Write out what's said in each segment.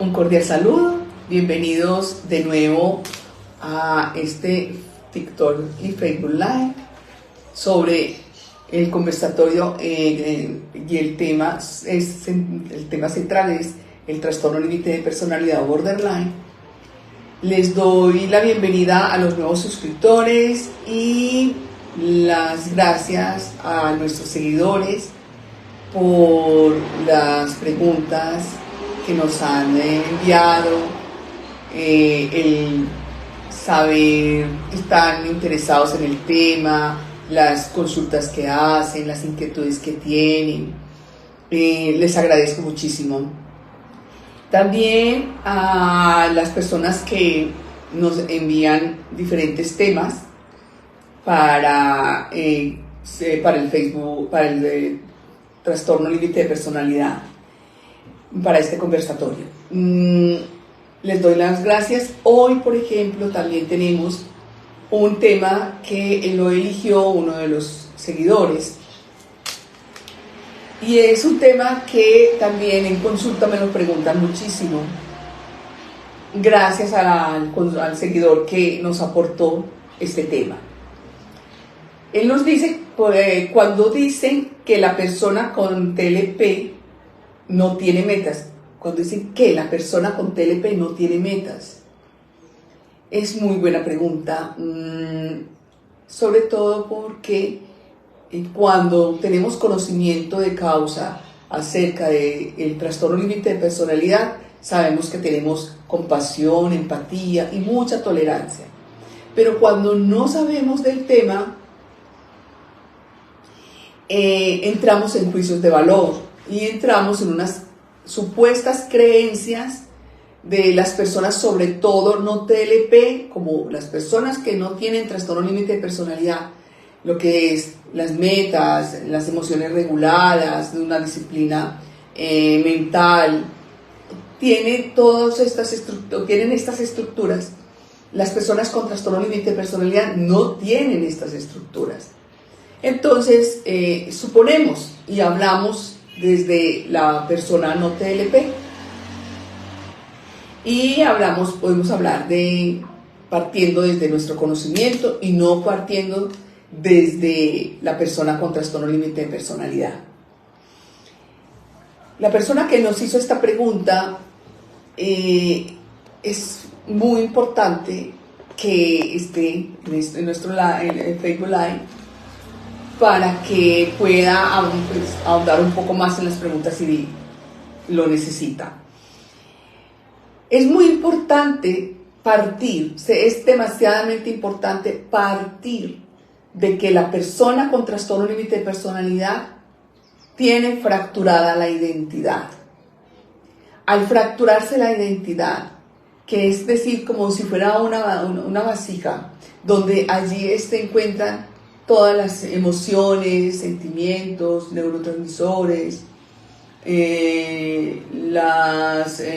Un cordial saludo, bienvenidos de nuevo a este TikTok y Facebook Live sobre el conversatorio y el tema central es el trastorno límite de personalidad o borderline. Les doy la bienvenida a los nuevos suscriptores y las gracias a nuestros seguidores por las preguntas que nos han enviado, el saber que están interesados en el tema, las consultas que hacen, las inquietudes que tienen. Les agradezco muchísimo. También a las personas que nos envían diferentes temas para el Facebook, para el trastorno límite de personalidad, para este conversatorio. Les doy las gracias. Hoy, por ejemplo, también tenemos un tema que lo eligió uno de los seguidores. Y es un tema que también en consulta me lo preguntan muchísimo. Gracias al seguidor que nos aportó este tema. Él nos dice, cuando dicen que la persona con TLP no tiene metas, cuando dicen que la persona con TLP no tiene metas, es muy buena pregunta, sobre todo porque cuando tenemos conocimiento de causa acerca del trastorno límite de personalidad, sabemos que tenemos compasión, empatía y mucha tolerancia. Pero cuando no sabemos del tema, entramos en juicios de valor y entramos en unas supuestas creencias de las personas, sobre todo no TLP, como las personas que no tienen trastorno límite de personalidad, lo que es las metas, las emociones reguladas, de una disciplina mental, tienen estas estructuras. Las personas con trastorno límite de personalidad no tienen estas estructuras. Entonces, suponemos y hablamos desde la persona no TLP y podemos hablar partiendo desde nuestro conocimiento y no partiendo desde la persona con trastorno límite de personalidad. La persona que nos hizo esta pregunta, es muy importante que esté en nuestro Facebook Live para que pueda ahondar un poco más en las preguntas si lo necesita. Es muy importante es demasiadamente importante partir de que la persona con trastorno límite de personalidad tiene fracturada la identidad. Al fracturarse la identidad, que es decir, como si fuera una vasija, donde allí se encuentran todas las emociones, sentimientos, neurotransmisores,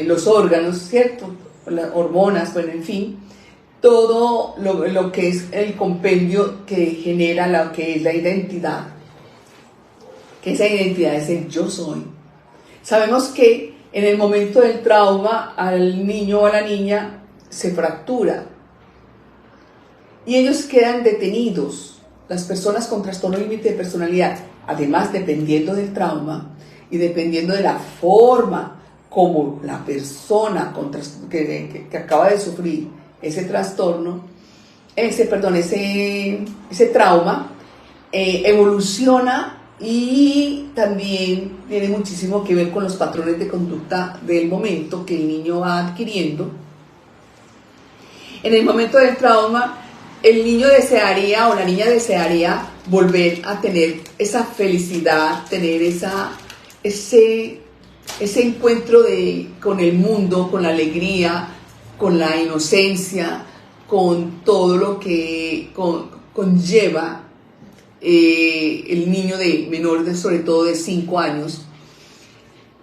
los órganos, ¿cierto? Las hormonas, bueno, en fin, todo lo que es el compendio que genera lo que es la identidad, que esa identidad es el yo soy. Sabemos que en el momento del trauma al niño o a la niña se fractura y ellos quedan detenidos. Las personas con trastorno límite de personalidad, además dependiendo del trauma y dependiendo de la forma como la persona que acaba de sufrir ese trastorno, ese trauma, evoluciona y también tiene muchísimo que ver con los patrones de conducta del momento que el niño va adquiriendo. En el momento del trauma, el niño desearía o la niña desearía volver a tener esa felicidad, tener ese encuentro con el mundo, con la alegría, con la inocencia, con todo lo que conlleva el niño menor sobre todo de 5 años.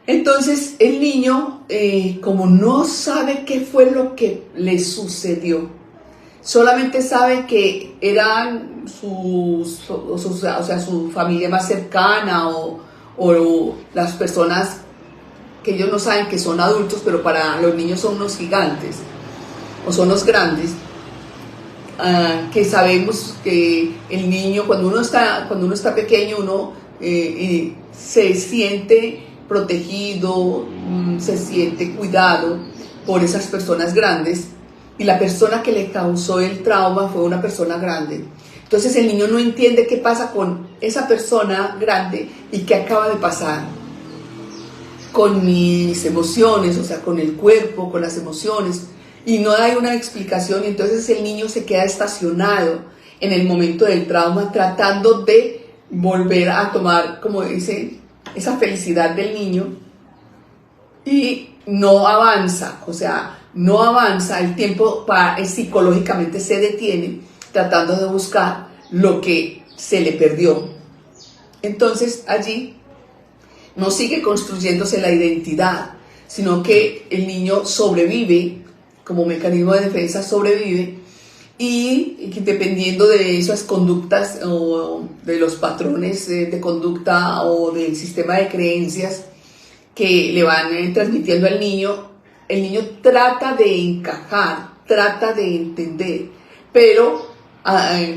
Entonces el niño, como no sabe qué fue lo que le sucedió, solamente sabe que eran su familia más cercana o las personas que ellos no saben que son adultos, pero para los niños son unos gigantes o son los grandes, que sabemos que el niño cuando uno está pequeño uno se siente protegido, se siente cuidado por esas personas grandes, y la persona que le causó el trauma fue una persona grande. Entonces el niño no entiende qué pasa con esa persona grande y qué acaba de pasar con mis emociones, o sea, con el cuerpo, con las emociones, y no hay una explicación, y entonces el niño se queda estacionado en el momento del trauma tratando de volver a tomar, como dice, esa felicidad del niño, y no avanza, o sea, no avanza, el tiempo psicológicamente se detiene tratando de buscar lo que se le perdió. Entonces allí no sigue construyéndose la identidad, sino que el niño sobrevive, como mecanismo de defensa sobrevive, y dependiendo de esas conductas o de los patrones de conducta o del sistema de creencias que le van transmitiendo al niño, el niño trata de encajar, trata de entender, pero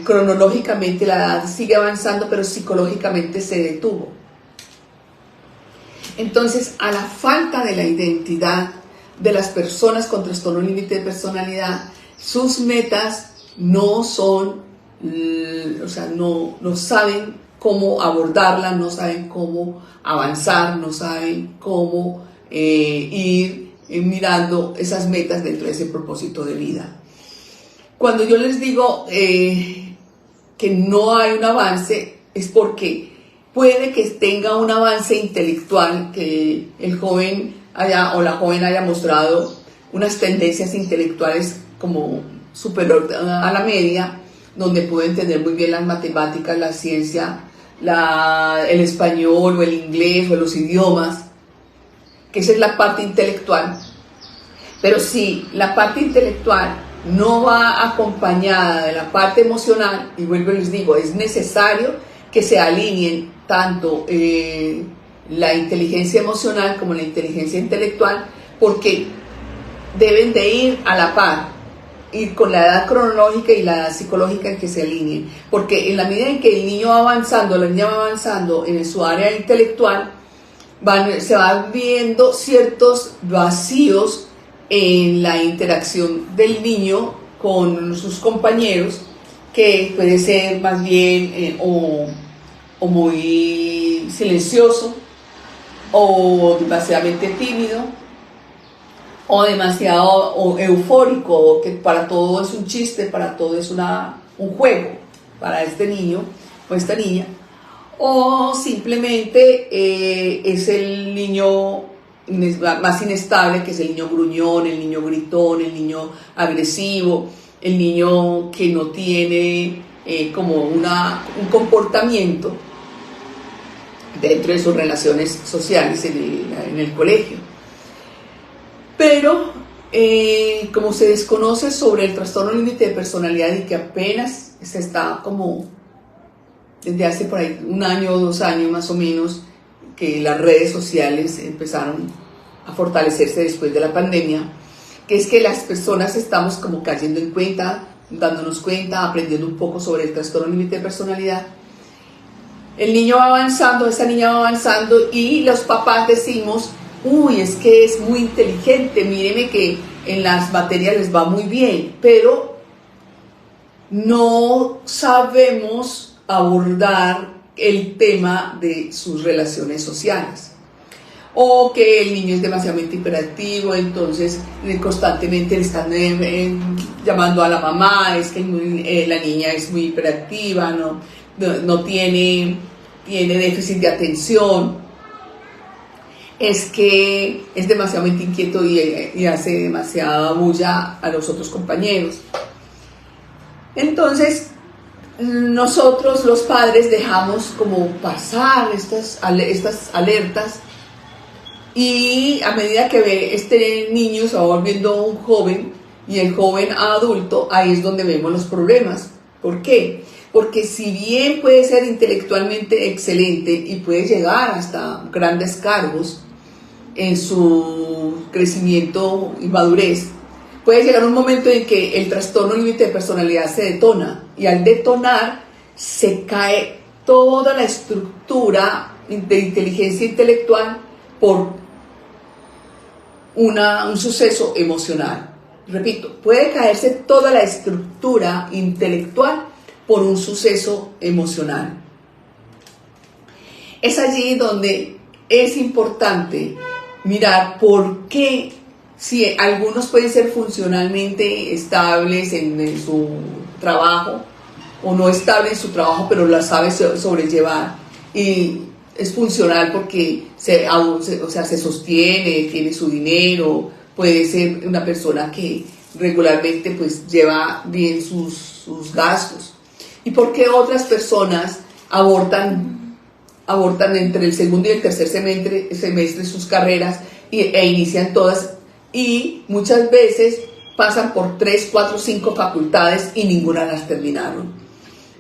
cronológicamente la edad sigue avanzando, pero psicológicamente se detuvo. Entonces, a la falta de la identidad de las personas con trastorno límite de personalidad, sus metas no son, o sea, no saben cómo abordarla, no saben cómo avanzar, no saben cómo ir mirando esas metas dentro de ese propósito de vida. Cuando yo les digo que no hay un avance, es porque puede que tenga un avance intelectual, que el joven o la joven haya mostrado unas tendencias intelectuales como superior a la media, donde puede entender muy bien las matemáticas, la ciencia, el español o el inglés o los idiomas, que esa es la parte intelectual. Pero si la parte intelectual no va acompañada de la parte emocional, y vuelvo y les digo, es necesario que se alineen tanto la inteligencia emocional como la inteligencia intelectual, porque deben de ir a la par, ir con la edad cronológica y la edad psicológica en que se alineen, porque en la medida en que el niño va avanzando, la niña va avanzando en su área intelectual, se van viendo ciertos vacíos en la interacción del niño con sus compañeros, que puede ser más bien o muy silencioso, o demasiadamente tímido, o demasiado eufórico, que para todo es un chiste, para todo es un juego para este niño o esta niña, o simplemente es el niño más inestable, que es el niño gruñón, el niño gritón, el niño agresivo, el niño que no tiene como un comportamiento dentro de sus relaciones sociales en el colegio. Pero como se desconoce sobre el trastorno límite de personalidad, y que apenas se está como desde hace por ahí 1 año o 2 años más o menos, que las redes sociales empezaron a fortalecerse después de la pandemia, que es que las personas estamos como cayendo en cuenta, dándonos cuenta, aprendiendo un poco sobre el trastorno límite de personalidad. El niño va avanzando, esa niña va avanzando, y los papás decimos: uy, es que es muy inteligente, míreme que en las materias les va muy bien, pero no sabemos abordar el tema de sus relaciones sociales. O que el niño es demasiadamente hiperactivo, entonces constantemente le están llamando a la mamá, es que la niña es muy hiperactiva, no tiene déficit de atención, es que es demasiadamente inquieto y hace demasiada bulla a los otros compañeros. Entonces nosotros los padres dejamos como pasar estas alertas, y a medida que este niño se va volviendo un joven y el joven adulto, ahí es donde vemos los problemas. ¿Por qué? Porque si bien puede ser intelectualmente excelente y puede llegar hasta grandes cargos, en su crecimiento y madurez, puede llegar un momento en que el trastorno límite de personalidad se detona, y al detonar se cae toda la estructura de inteligencia intelectual por un suceso emocional. Repito, puede caerse toda la estructura intelectual por un suceso emocional. Es allí donde es importante mirar por qué, si algunos pueden ser funcionalmente estables en su trabajo, o no estable en su trabajo, pero la sabe sobrellevar, y es funcional porque se sostiene, tiene su dinero, puede ser una persona que regularmente pues lleva bien sus gastos. ¿Y por qué otras personas abortan entre el segundo y el tercer semestre sus carreras e inician todas, y muchas veces pasan por 3, 4, 5 facultades y ninguna las terminaron?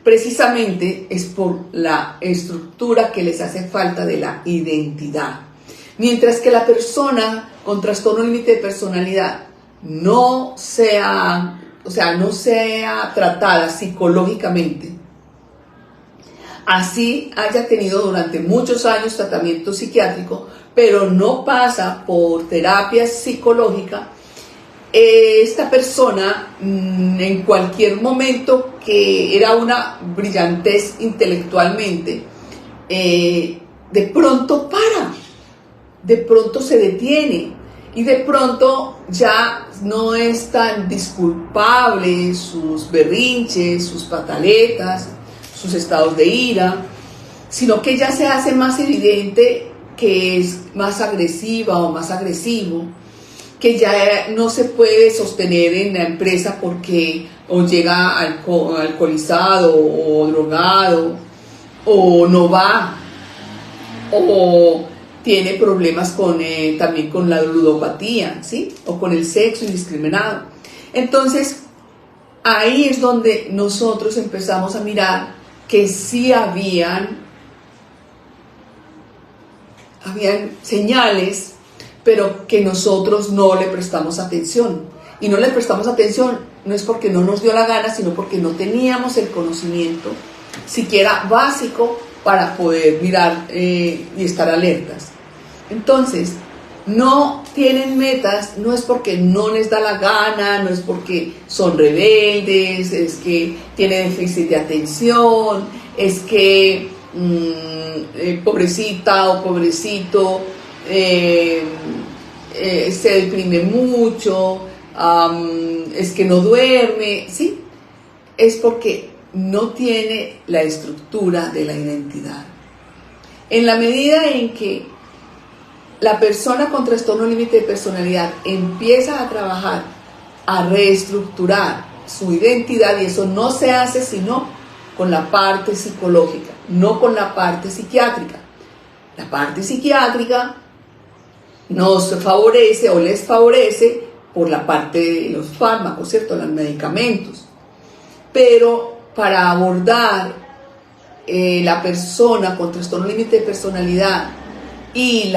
Precisamente es por la estructura que les hace falta de la identidad. Mientras que la persona con trastorno límite de personalidad no sea tratada psicológicamente, así haya tenido durante muchos años tratamiento psiquiátrico, pero no pasa por terapia psicológica, esta persona en cualquier momento que era una brillantez intelectualmente, de pronto de pronto se detiene, y de pronto ya no es tan disculpable sus berrinches, sus pataletas, sus estados de ira, sino que ya se hace más evidente que es más agresiva o más agresivo, que ya no se puede sostener en la empresa porque o llega alcoholizado o drogado, o no va, o tiene problemas también con la ludopatía, ¿sí? O con el sexo indiscriminado. Entonces, ahí es donde nosotros empezamos a mirar que sí habían señales, pero que nosotros no le prestamos atención. Y no le prestamos atención no es porque no nos dio la gana, sino porque no teníamos el conocimiento siquiera básico para poder mirar y estar alertas. Entonces, no tienen metas, no es porque no les da la gana, no es porque son rebeldes, es que tienen déficit de atención, es que pobrecita o pobrecito se deprime mucho, es que no duerme, ¿sí? Es porque no tiene la estructura de la identidad. En la medida en que la persona con trastorno límite de personalidad empieza a trabajar, a reestructurar su identidad, y eso no se hace sino con la parte psicológica, no con la parte psiquiátrica. La parte psiquiátrica nos favorece o les favorece por la parte de los fármacos, ¿cierto? Los medicamentos. Pero para abordar la persona con trastorno límite de personalidad y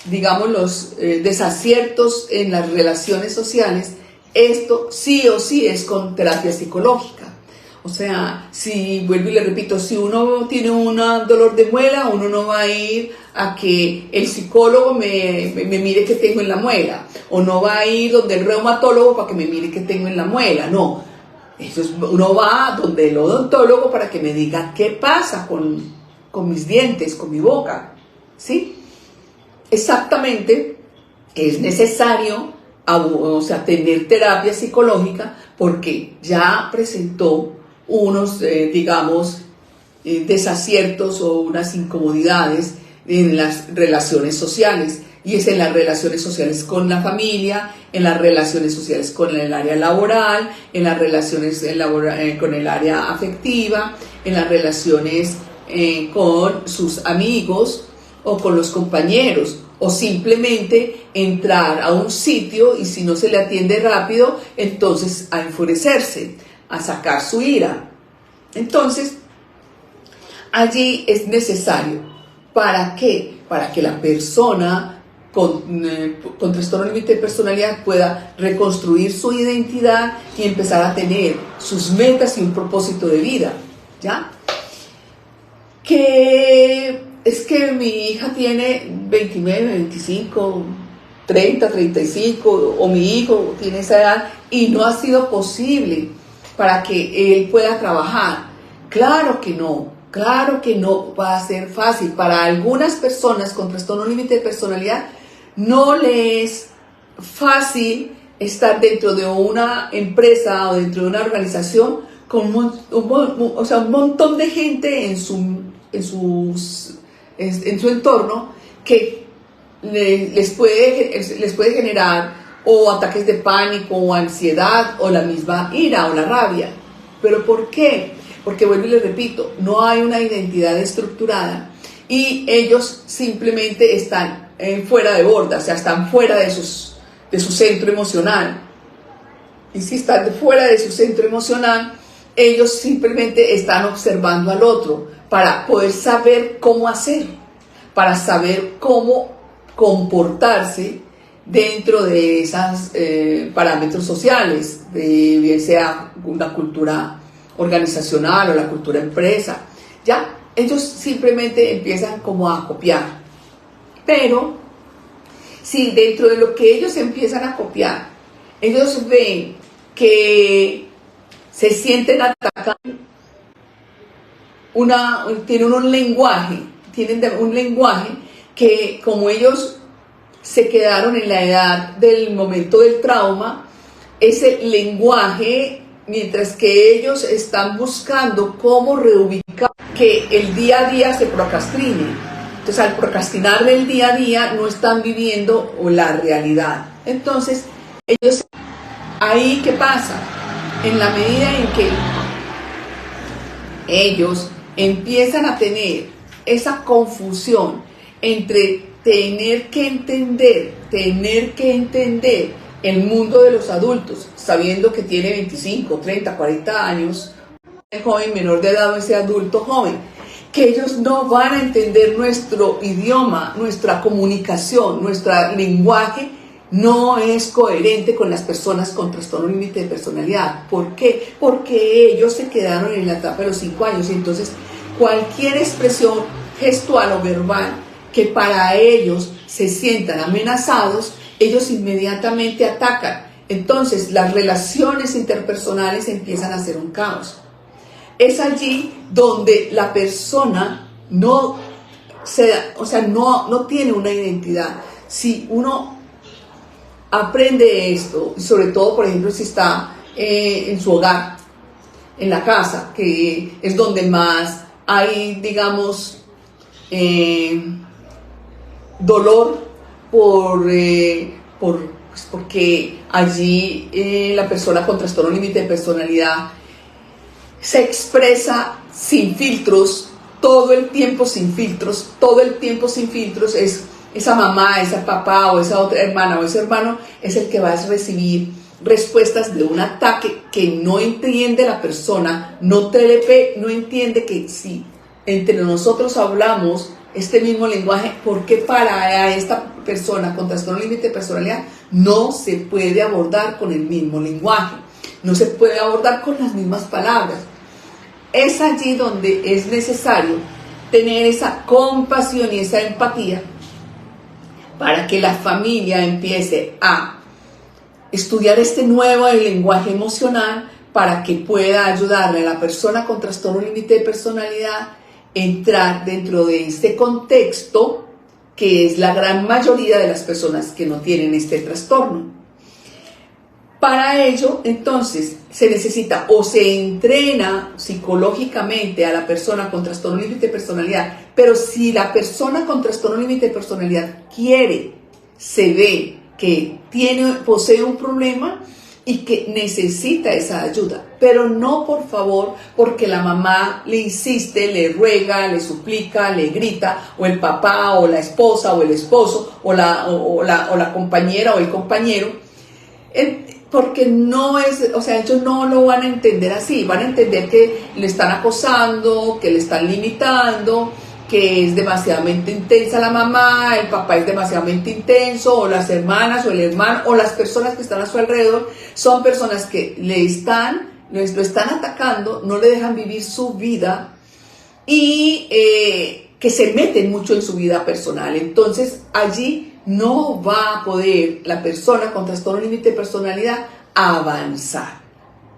los desaciertos en las relaciones sociales, esto sí o sí es con terapia psicológica. O sea, vuelvo y le repito, si uno tiene un dolor de muela, uno no va a ir a que el psicólogo me mire qué tengo en la muela, o no va a ir donde el reumatólogo para que me mire qué tengo en la muela, no. Uno va donde el odontólogo para que me diga qué pasa con mis dientes, con mi boca, ¿sí? Exactamente, es necesario tener terapia psicológica porque ya presentó unos, desaciertos o unas incomodidades en las relaciones sociales, y es en las relaciones sociales con la familia, en las relaciones sociales con el área laboral, en las relaciones con el área afectiva, en las relaciones con sus amigos o con los compañeros, o simplemente entrar a un sitio y si no se le atiende rápido, entonces a enfurecerse, a sacar su ira. Entonces, allí es necesario. ¿Para qué? para que la persona con trastorno límite de personalidad pueda reconstruir su identidad y empezar a tener sus metas y un propósito de vida, ¿ya? Que es que mi hija tiene 29, 25, 30, 35, o mi hijo tiene esa edad y no ha sido posible para que él pueda trabajar. Claro que no va a ser fácil. Para algunas personas con trastorno límite de personalidad no le es fácil estar dentro de una empresa o dentro de una organización con un montón de gente en su entorno que les puede generar o ataques de pánico o ansiedad o la misma ira o la rabia. ¿Pero por qué? Porque vuelvo y les repito, no hay una identidad estructurada y ellos simplemente están fuera de borda, o sea, están fuera de su centro emocional. Y si están fuera de su centro emocional, ellos simplemente están observando al otro para poder saber cómo hacer, para saber cómo comportarse dentro de esos parámetros sociales, bien sea una cultura organizacional o la cultura empresa. Ya, ellos simplemente empiezan como a copiar. Pero si dentro de lo que ellos empiezan a copiar, ellos ven que se sienten atacados, tienen un lenguaje que, como ellos se quedaron en la edad del momento del trauma, ese lenguaje, mientras que ellos están buscando cómo reubicar, que el día a día se procrastine. Entonces, al procrastinar del día a día, no están viviendo la realidad. Entonces, ellos, ahí, ¿qué pasa? En la medida en que ellos empiezan a tener esa confusión entre tener que entender el mundo de los adultos, sabiendo que tiene 25, 30, 40 años, el joven menor de edad o ese adulto joven, que ellos no van a entender nuestro idioma, nuestra comunicación, nuestro lenguaje no es coherente con las personas con trastorno límite de personalidad. ¿Por qué? Porque ellos se quedaron en la etapa de los 5 años y entonces cualquier expresión gestual o verbal que para ellos se sientan amenazados, ellos inmediatamente atacan. Entonces las relaciones interpersonales empiezan a ser un caos. Es allí donde la persona no tiene una identidad. Si uno aprende esto, y sobre todo, por ejemplo, si está en su hogar, en la casa, que es donde más hay, digamos, dolor porque allí la persona con trastorno límite de personalidad se expresa sin filtros, todo el tiempo sin filtros, es esa mamá, ese papá o esa otra hermana o ese hermano es el que va a recibir respuestas de un ataque que no entiende la persona, no entiende que si entre nosotros hablamos este mismo lenguaje, ¿por qué para esta persona con trastorno límite de personalidad no se puede abordar con el mismo lenguaje? No se puede abordar con las mismas palabras. Es allí donde es necesario tener esa compasión y esa empatía para que la familia empiece a estudiar este nuevo lenguaje emocional para que pueda ayudarle a la persona con trastorno límite de personalidad a entrar dentro de este contexto que es la gran mayoría de las personas que no tienen este trastorno. Para ello, entonces, se necesita o se entrena psicológicamente a la persona con trastorno límite de personalidad, pero si la persona con trastorno límite de personalidad se ve que posee un problema y que necesita esa ayuda, pero no, por favor, porque la mamá le insiste, le ruega, le suplica, le grita, o el papá, o la esposa, o el esposo, o la compañera, o el compañero, porque ellos no lo van a entender así, van a entender que le están acosando, que le están limitando, que es demasiadamente intensa la mamá, el papá es demasiadamente intenso, o las hermanas o el hermano o las personas que están a su alrededor son personas que lo están atacando, no le dejan vivir su vida y que se meten mucho en su vida personal. Entonces allí no va a poder la persona con trastorno límite de personalidad avanzar.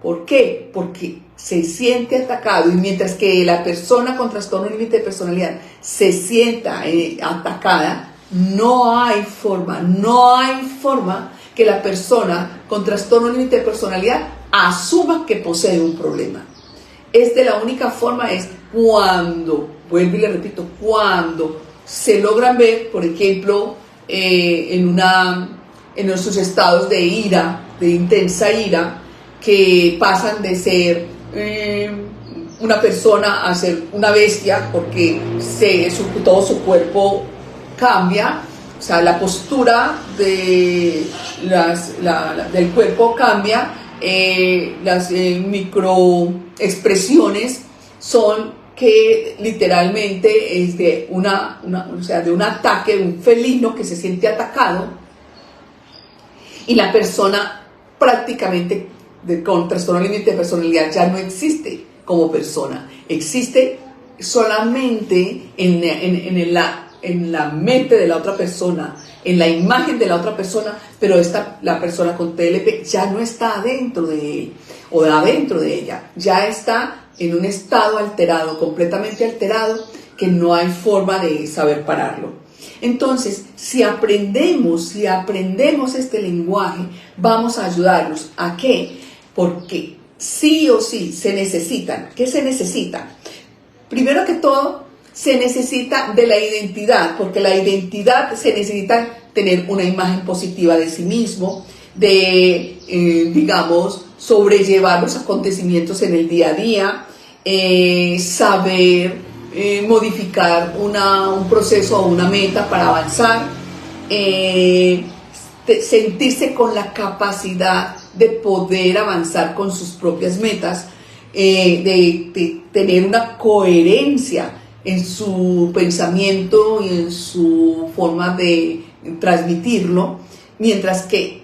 ¿Por qué? Porque se siente atacado, y mientras que la persona con trastorno límite de personalidad se sienta atacada, no hay forma que la persona con trastorno límite de personalidad asuma que posee un problema. La única forma es cuando, vuelvo y le repito, cuando se logran ver, por ejemplo, en sus estados de ira, de intensa ira, que pasan de ser una persona a ser una bestia, porque todo su cuerpo cambia, o sea, la postura del cuerpo cambia, las microexpresiones son que literalmente es de un ataque, de un felino que se siente atacado, y la persona prácticamente con trastorno límite de personalidad ya no existe como persona, existe solamente en la mente de la otra persona, en la imagen de la otra persona, pero la persona con TLP ya no está adentro de él o adentro de ella, ya está en un estado alterado, completamente alterado, que no hay forma de saber pararlo. Entonces, si aprendemos este lenguaje, vamos a ayudarnos a qué, porque sí o sí se necesitan. ¿Qué se necesita? Primero que todo, se necesita de la identidad, porque la identidad se necesita tener una imagen positiva de sí mismo, de, sobrellevar los acontecimientos en el día a día, saber modificar un proceso o una meta para avanzar, sentirse con la capacidad de poder avanzar con sus propias metas, de tener una coherencia en su pensamiento y en su forma de transmitirlo, mientras que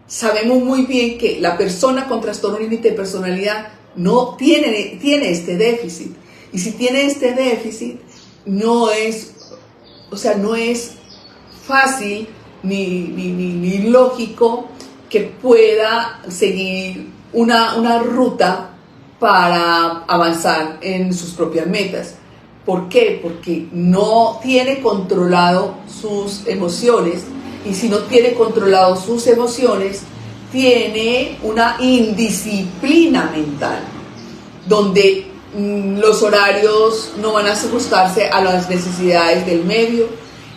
sabemos muy bien que la persona con trastorno límite de personalidad no tiene este déficit, y si tiene este déficit no es fácil ni lógico que pueda seguir una ruta para avanzar en sus propias metas. ¿Por qué? Porque no tiene controlado sus emociones, y si no tiene controlado sus emociones, tiene una indisciplina mental, donde los horarios no van a ajustarse a las necesidades del medio,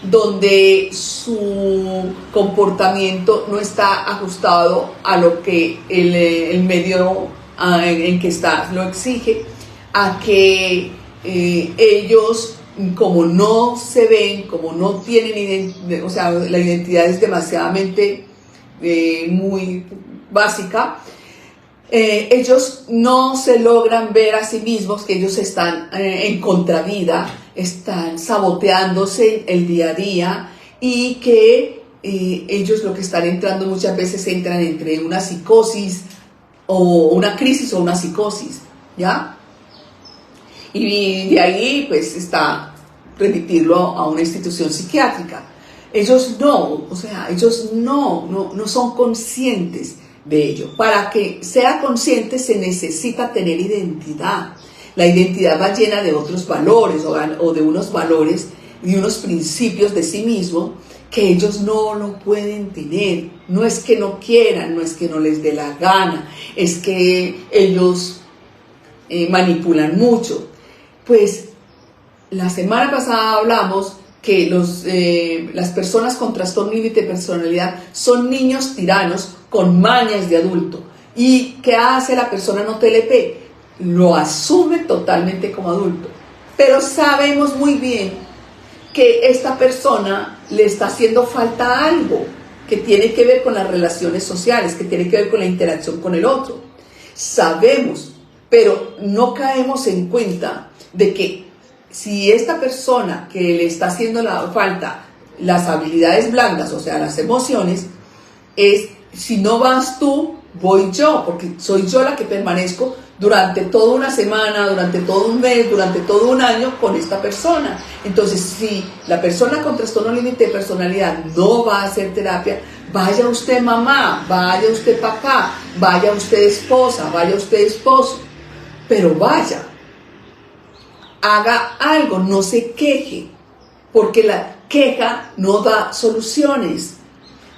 donde su comportamiento no está ajustado a lo que el medio en que está lo exige, a que ellos, como no se ven, como no tienen la identidad es demasiadamente muy básica, ellos no se logran ver a sí mismos, que ellos están en contravida, están saboteándose el día a día, y que ellos lo que están entrando muchas veces entran entre una psicosis o una crisis o una psicosis, ¿ya? Y de ahí pues está remitirlo a una institución psiquiátrica. Ellos no son conscientes de ello. Para que sea consciente se necesita tener identidad. La identidad va llena de otros valores o de unos valores y unos principios de sí mismo que ellos no lo pueden tener. No es que no quieran, no es que no les dé la gana, es que ellos manipulan mucho. Pues la semana pasada hablamos que las personas con trastorno límite de personalidad son niños tiranos con mañas de adulto. ¿Y qué hace la persona no TLP? Lo asume totalmente como adulto. Pero sabemos muy bien que esta persona le está haciendo falta algo que tiene que ver con las relaciones sociales, que tiene que ver con la interacción con el otro. Sabemos, pero no caemos en cuenta de que si esta persona que le está haciendo la falta las habilidades blandas, o sea, las emociones, si no vas tú, voy yo, porque soy yo la que permanezco durante toda una semana, durante todo un mes, durante todo un año con esta persona. Entonces, si la persona con trastorno límite de personalidad no va a hacer terapia, vaya usted mamá, vaya usted papá, vaya usted esposa, vaya usted esposo, pero vaya, haga algo, no se queje, porque la queja no da soluciones.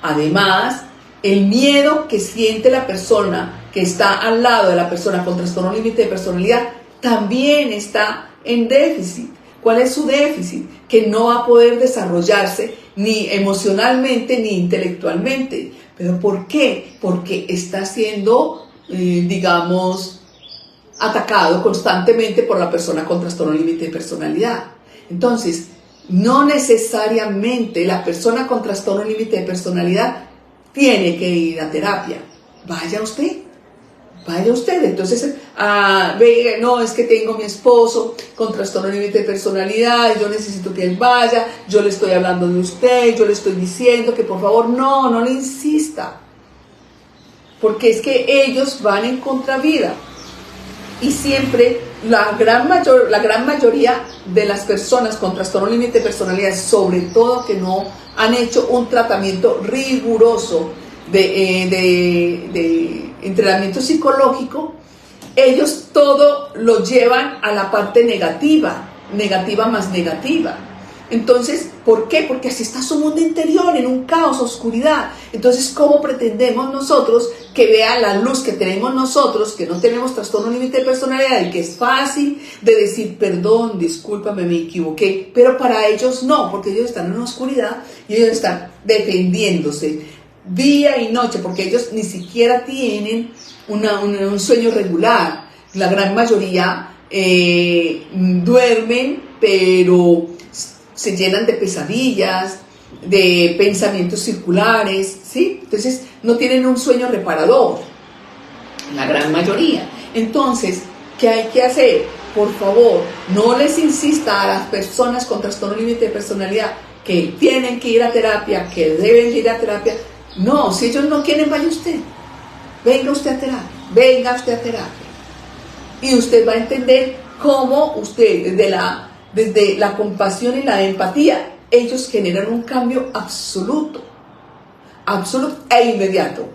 Además, el miedo que siente la persona que está al lado de la persona con trastorno límite de personalidad también está en déficit. ¿Cuál es su déficit? Que no va a poder desarrollarse ni emocionalmente ni intelectualmente. ¿Pero por qué? Porque está siendo, digamos, atacado constantemente por la persona con trastorno límite de personalidad. Entonces, no necesariamente la persona con trastorno límite de personalidad tiene que ir a terapia. Vaya usted. Entonces, no, es que tengo mi esposo con trastorno límite de personalidad y yo necesito que él vaya, yo le estoy hablando de usted, yo le estoy diciendo que por favor, no le insista. Porque es que ellos van en contravía. Y siempre la gran mayoría de las personas con trastorno límite de personalidad, sobre todo que no han hecho un tratamiento riguroso de entrenamiento psicológico, ellos todo lo llevan a la parte negativa más negativa. Entonces, ¿por qué? Porque así está su mundo interior, en un caos, oscuridad. Entonces, ¿cómo pretendemos nosotros que vea la luz que tenemos nosotros, que no tenemos trastorno límite de personalidad y que es fácil de decir, perdón, discúlpame, me equivoqué? Pero para ellos no, porque ellos están en una oscuridad y ellos están defendiéndose día y noche, porque ellos ni siquiera tienen un sueño regular. La gran mayoría duermen, pero se llenan de pesadillas, de pensamientos circulares, ¿sí? Entonces no tienen un sueño reparador, la gran mayoría. Entonces, ¿qué hay que hacer? Por favor, no les insista a las personas con trastorno límite de personalidad que tienen que ir a terapia, que deben ir a terapia. No, si ellos no quieren, vaya usted. Venga usted a terapia. Y usted va a entender cómo usted, desde la compasión y la empatía, ellos generan un cambio absoluto e inmediato.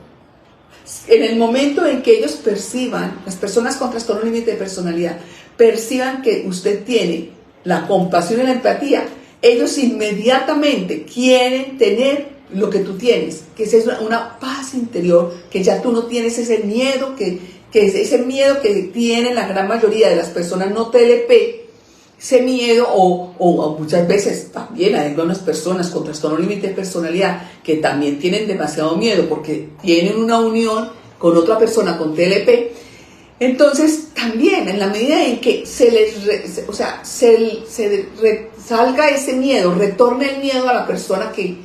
En el momento en que ellos perciban, las personas con trastorno límite de personalidad, perciban que usted tiene la compasión y la empatía, ellos inmediatamente quieren tener lo que tú tienes, que es una paz interior, que ya tú no tienes ese miedo, que es ese miedo que tienen la gran mayoría de las personas no TLP, ese miedo, o muchas veces también hay algunas personas con trastorno límite de personalidad que también tienen demasiado miedo porque tienen una unión con otra persona con TLP. Entonces también en la medida en que salga ese miedo, retorne el miedo a la persona que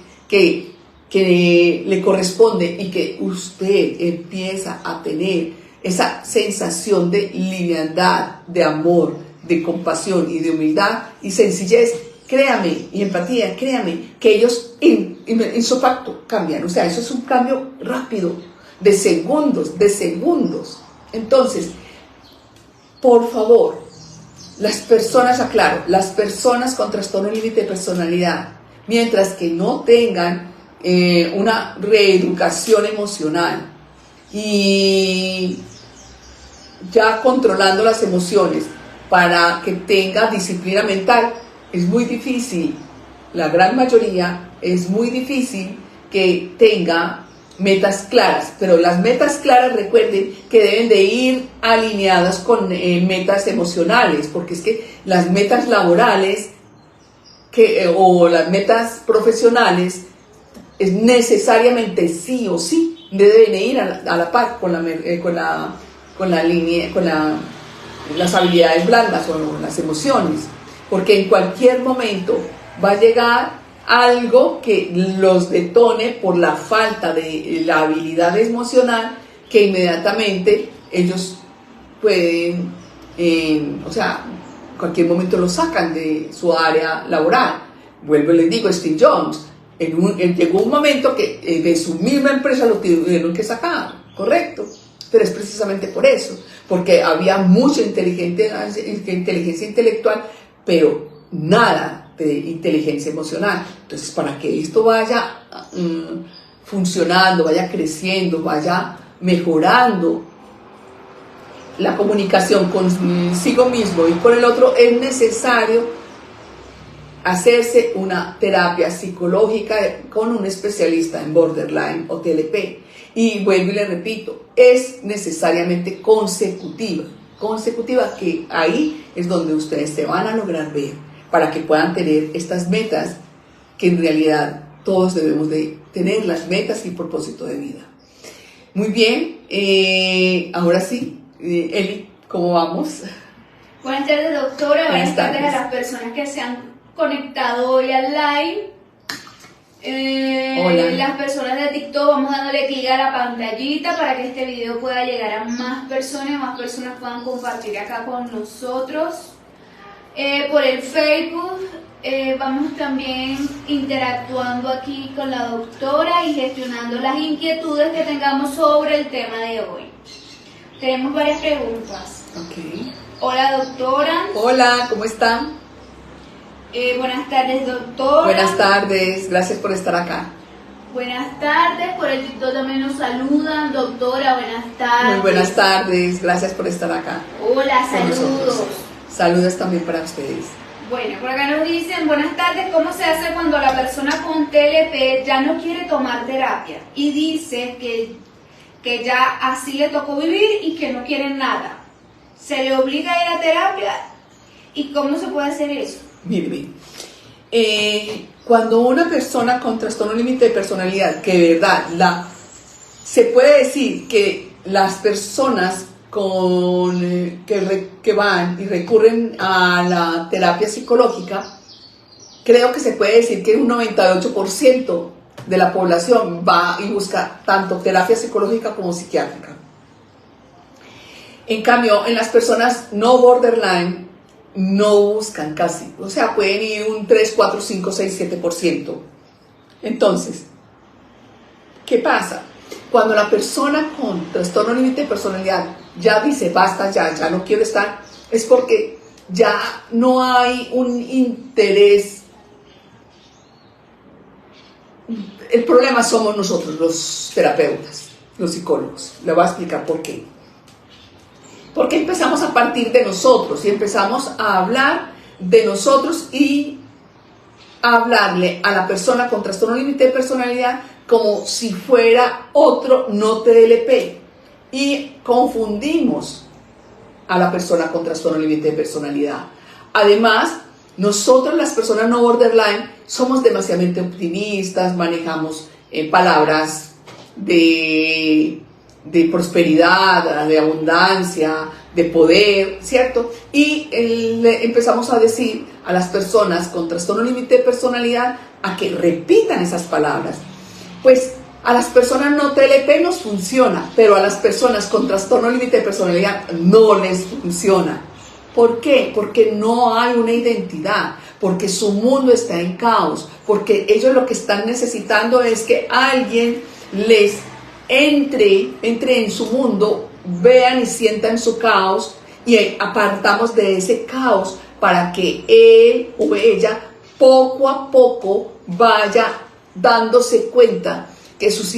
le corresponde y que usted empieza a tener esa sensación de liviandad, de amor, de compasión y de humildad y sencillez, créame, y empatía, créame, que ellos en su facto cambian. O sea, eso es un cambio rápido, de segundos. Entonces, por favor, las personas con trastorno límite de personalidad, mientras que no tengan una reeducación emocional y ya controlando las emociones para que tenga disciplina mental, es muy difícil, la gran mayoría es muy difícil que tenga metas claras, pero las metas claras, recuerden que deben de ir alineadas con metas emocionales, porque es que las metas laborales o las metas profesionales es necesariamente sí o sí deben ir a la par con las habilidades blandas o las emociones, porque en cualquier momento va a llegar algo que los detone por la falta de la habilidad emocional, que inmediatamente ellos pueden, cualquier momento lo sacan de su área laboral. Vuelvo y les digo, Steve Jobs, llegó un momento que de su misma empresa lo tuvieron que sacar, ¿correcto? Pero es precisamente por eso, porque había mucha inteligencia intelectual, pero nada de inteligencia emocional. Entonces, para que esto vaya funcionando, vaya creciendo, vaya mejorando la comunicación consigo mismo y con el otro, es necesario hacerse una terapia psicológica con un especialista en borderline o TLP. Y vuelvo y le repito, es necesariamente consecutiva, que ahí es donde ustedes se van a lograr ver para que puedan tener estas metas que en realidad todos debemos de tener, las metas y propósito de vida. Muy bien, ahora sí, Eli, ¿cómo vamos? Buenas tardes, doctora. Buenas tardes a las personas que se han conectado hoy al live. Hola. Las personas de TikTok, vamos dándole clic a la pantallita para que este video pueda llegar a más personas puedan compartir acá con nosotros. Por el Facebook, vamos también interactuando aquí con la doctora y gestionando las inquietudes que tengamos sobre el tema de hoy. Tenemos varias preguntas. Okay. Hola, doctora. Hola, ¿cómo están? Buenas tardes, doctora. Buenas tardes, gracias por estar acá. Buenas tardes, por el TikTok también nos saludan, doctora, buenas tardes. Muy buenas tardes, gracias por estar acá. Hola, saludos. Saludos también para ustedes. Bueno, por acá nos dicen, buenas tardes, ¿cómo se hace cuando la persona con TLP ya no quiere tomar terapia y dice que ya así le tocó vivir y que no quiere nada? ¿Se le obliga a ir a terapia? ¿Y cómo se puede hacer eso? Mire, cuando una persona con trastorno límite de personalidad, que de verdad se puede decir que las personas que van y recurren a la terapia psicológica, creo que se puede decir que un 98% de la población va y busca tanto terapia psicológica como psiquiátrica. En cambio, en las personas no borderline, no buscan casi, o sea, pueden ir un 3, 4, 5, 6, 7%. Entonces, ¿qué pasa? Cuando la persona con trastorno límite de personalidad ya dice, basta, ya no quiero estar, es porque ya no hay un interés. El problema somos nosotros, los terapeutas, los psicólogos. Le voy a explicar por qué. Porque empezamos a partir de nosotros y empezamos a hablar de nosotros y a hablarle a la persona con trastorno límite de personalidad como si fuera otro no TLP y confundimos a la persona con trastorno límite de personalidad. Además, nosotros las personas no borderline somos demasiadamente optimistas, manejamos palabras de prosperidad, de abundancia, de poder, ¿cierto? Y empezamos a decir a las personas con trastorno límite de personalidad a que repitan esas palabras. Pues a las personas no TLP nos funciona, pero a las personas con trastorno límite de personalidad no les funciona. ¿Por qué? Porque no hay una identidad, porque su mundo está en caos, porque ellos lo que están necesitando es que alguien les entre en su mundo, vean y sientan su caos y apartamos de ese caos para que él o ella poco a poco vaya dándose cuenta que sus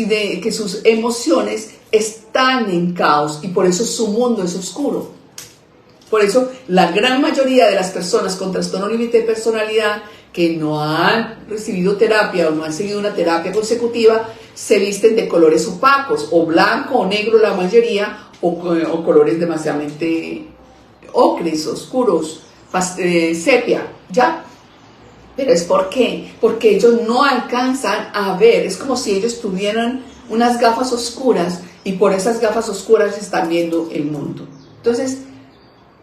emociones están en caos y por eso su mundo es oscuro. Por eso la gran mayoría de las personas con trastorno límite de personalidad que no han recibido terapia o no han seguido una terapia consecutiva se visten de colores opacos, o blanco o negro la mayoría, o colores demasiadamente ocres, oscuros, sepia, ¿ya? Pero es ¿por qué? Porque ellos no alcanzan a ver, es como si ellos tuvieran unas gafas oscuras y por esas gafas oscuras están viendo el mundo. Entonces,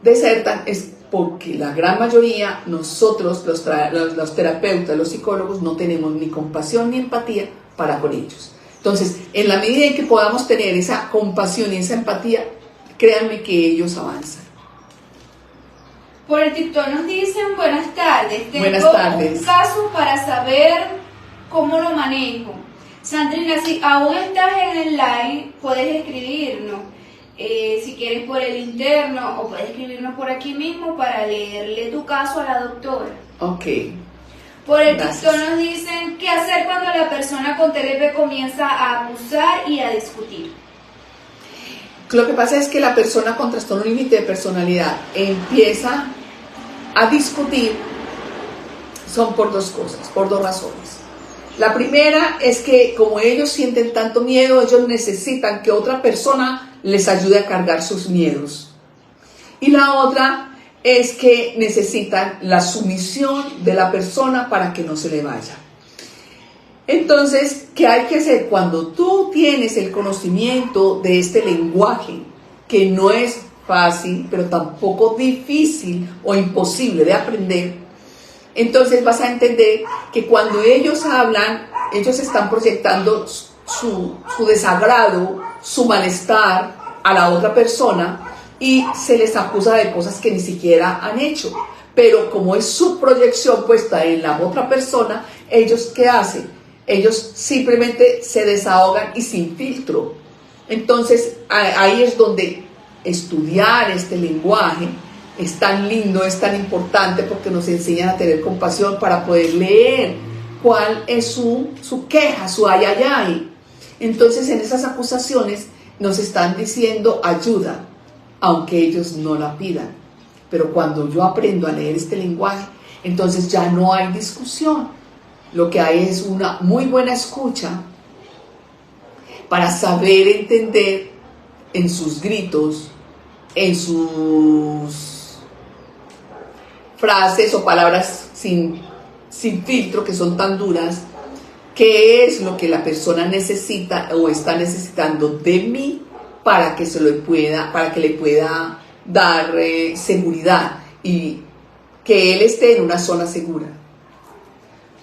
desertan es porque la gran mayoría, nosotros los terapeutas, los psicólogos, no tenemos ni compasión ni empatía para con ellos. Entonces, en la medida en que podamos tener esa compasión y esa empatía, créanme que ellos avanzan. Por el TikTok nos dicen, buenas tardes, tengo Buenas tardes. un caso para saber cómo lo manejo. Sandrina, si aún estás en el live, puedes escribirnos, si quieres por el interno, o puedes escribirnos por aquí mismo para leerle tu caso a la doctora. Ok. Por el Gracias. TikTok nos dicen, ¿qué hacer cuando la persona con TLP comienza a abusar y a discutir? Lo que pasa es que la persona con trastorno límite de personalidad empieza a discutir, son por dos cosas, por dos razones. La primera es que como ellos sienten tanto miedo, ellos necesitan que otra persona les ayude a cargar sus miedos. Y la otra es que necesitan la sumisión de la persona para que no se le vaya. Entonces, ¿qué hay que hacer? Cuando tú tienes el conocimiento de este lenguaje, que no es fácil, pero tampoco difícil o imposible de aprender, entonces vas a entender que cuando ellos hablan, ellos están proyectando su desagrado, su malestar a la otra persona y se les acusa de cosas que ni siquiera han hecho. Pero como es su proyección puesta en la otra persona, ellos ¿qué hacen? Ellos simplemente se desahogan y sin filtro. Entonces ahí es donde estudiar este lenguaje es tan lindo, es tan importante, porque nos enseñan a tener compasión para poder leer cuál es su queja, su ay, ay, ay. Entonces en esas acusaciones nos están diciendo ayuda, aunque ellos no la pidan. Pero cuando yo aprendo a leer este lenguaje, entonces ya no hay discusión. Lo que hay es una muy buena escucha para saber entender en sus gritos, en sus frases o palabras sin filtro, que son tan duras, qué es lo que la persona necesita o está necesitando de mí para que le pueda dar seguridad y que él esté en una zona segura.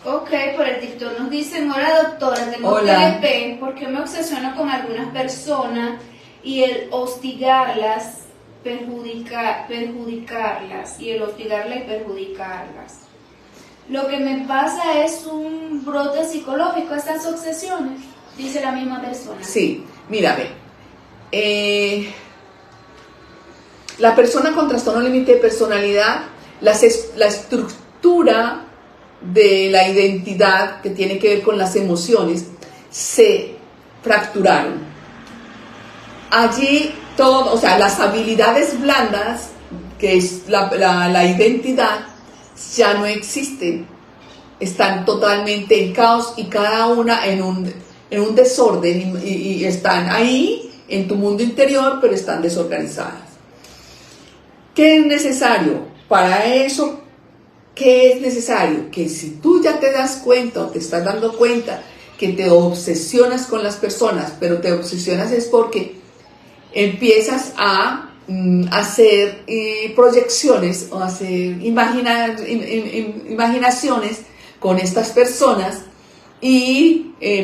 Ok, por el TikTok nos dicen, hola doctora, tengo TLP, ¿por qué me obsesiono con algunas personas y el hostigarlas, perjudicarlas, y el hostigarlas y perjudicarlas? Lo que me pasa es un brote psicológico, estas obsesiones, dice la misma persona. Sí, mírame, la persona con trastorno límite de personalidad, la estructura de la identidad que tiene que ver con las emociones se fracturaron. Allí todo, o sea, las habilidades blandas, que es la identidad, ya no existen. Están totalmente en caos y cada una en un desorden y están ahí en tu mundo interior, pero están desorganizadas. ¿Qué es necesario para eso? ¿Qué es necesario? Que si tú ya te das cuenta o te estás dando cuenta que te obsesionas con las personas, pero te obsesionas es porque empiezas a hacer proyecciones o hacer imaginaciones con estas personas y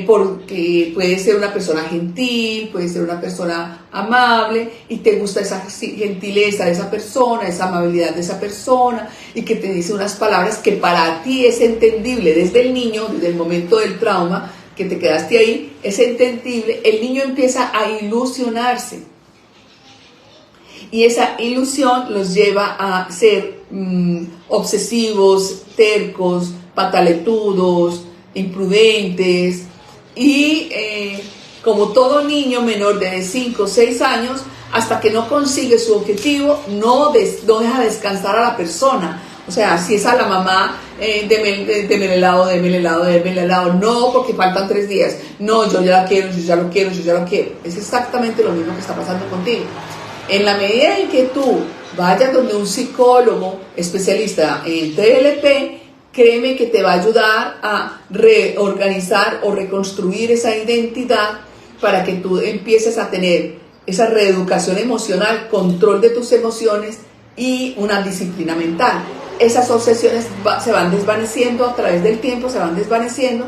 porque puede ser una persona gentil, puede ser una persona amable y te gusta esa gentileza de esa persona, esa amabilidad de esa persona y que te dice unas palabras que para ti es entendible desde el niño, desde el momento del trauma que te quedaste ahí, es entendible. El niño empieza a ilusionarse y esa ilusión los lleva a ser obsesivos, tercos, pataletudos, imprudentes y como todo niño menor de 5 o 6 años, hasta que no consigue su objetivo, no deja descansar a la persona. O sea, si es a la mamá, deme el helado, no, porque faltan 3 días, no, yo ya la quiero, yo ya lo quiero. Es exactamente lo mismo que está pasando contigo. En la medida en que tú vayas donde un psicólogo especialista en TLP, créeme que te va a ayudar a reorganizar o reconstruir esa identidad para que tú empieces a tener esa reeducación emocional, control de tus emociones y una disciplina mental. Esas obsesiones se van desvaneciendo a través del tiempo, se van desvaneciendo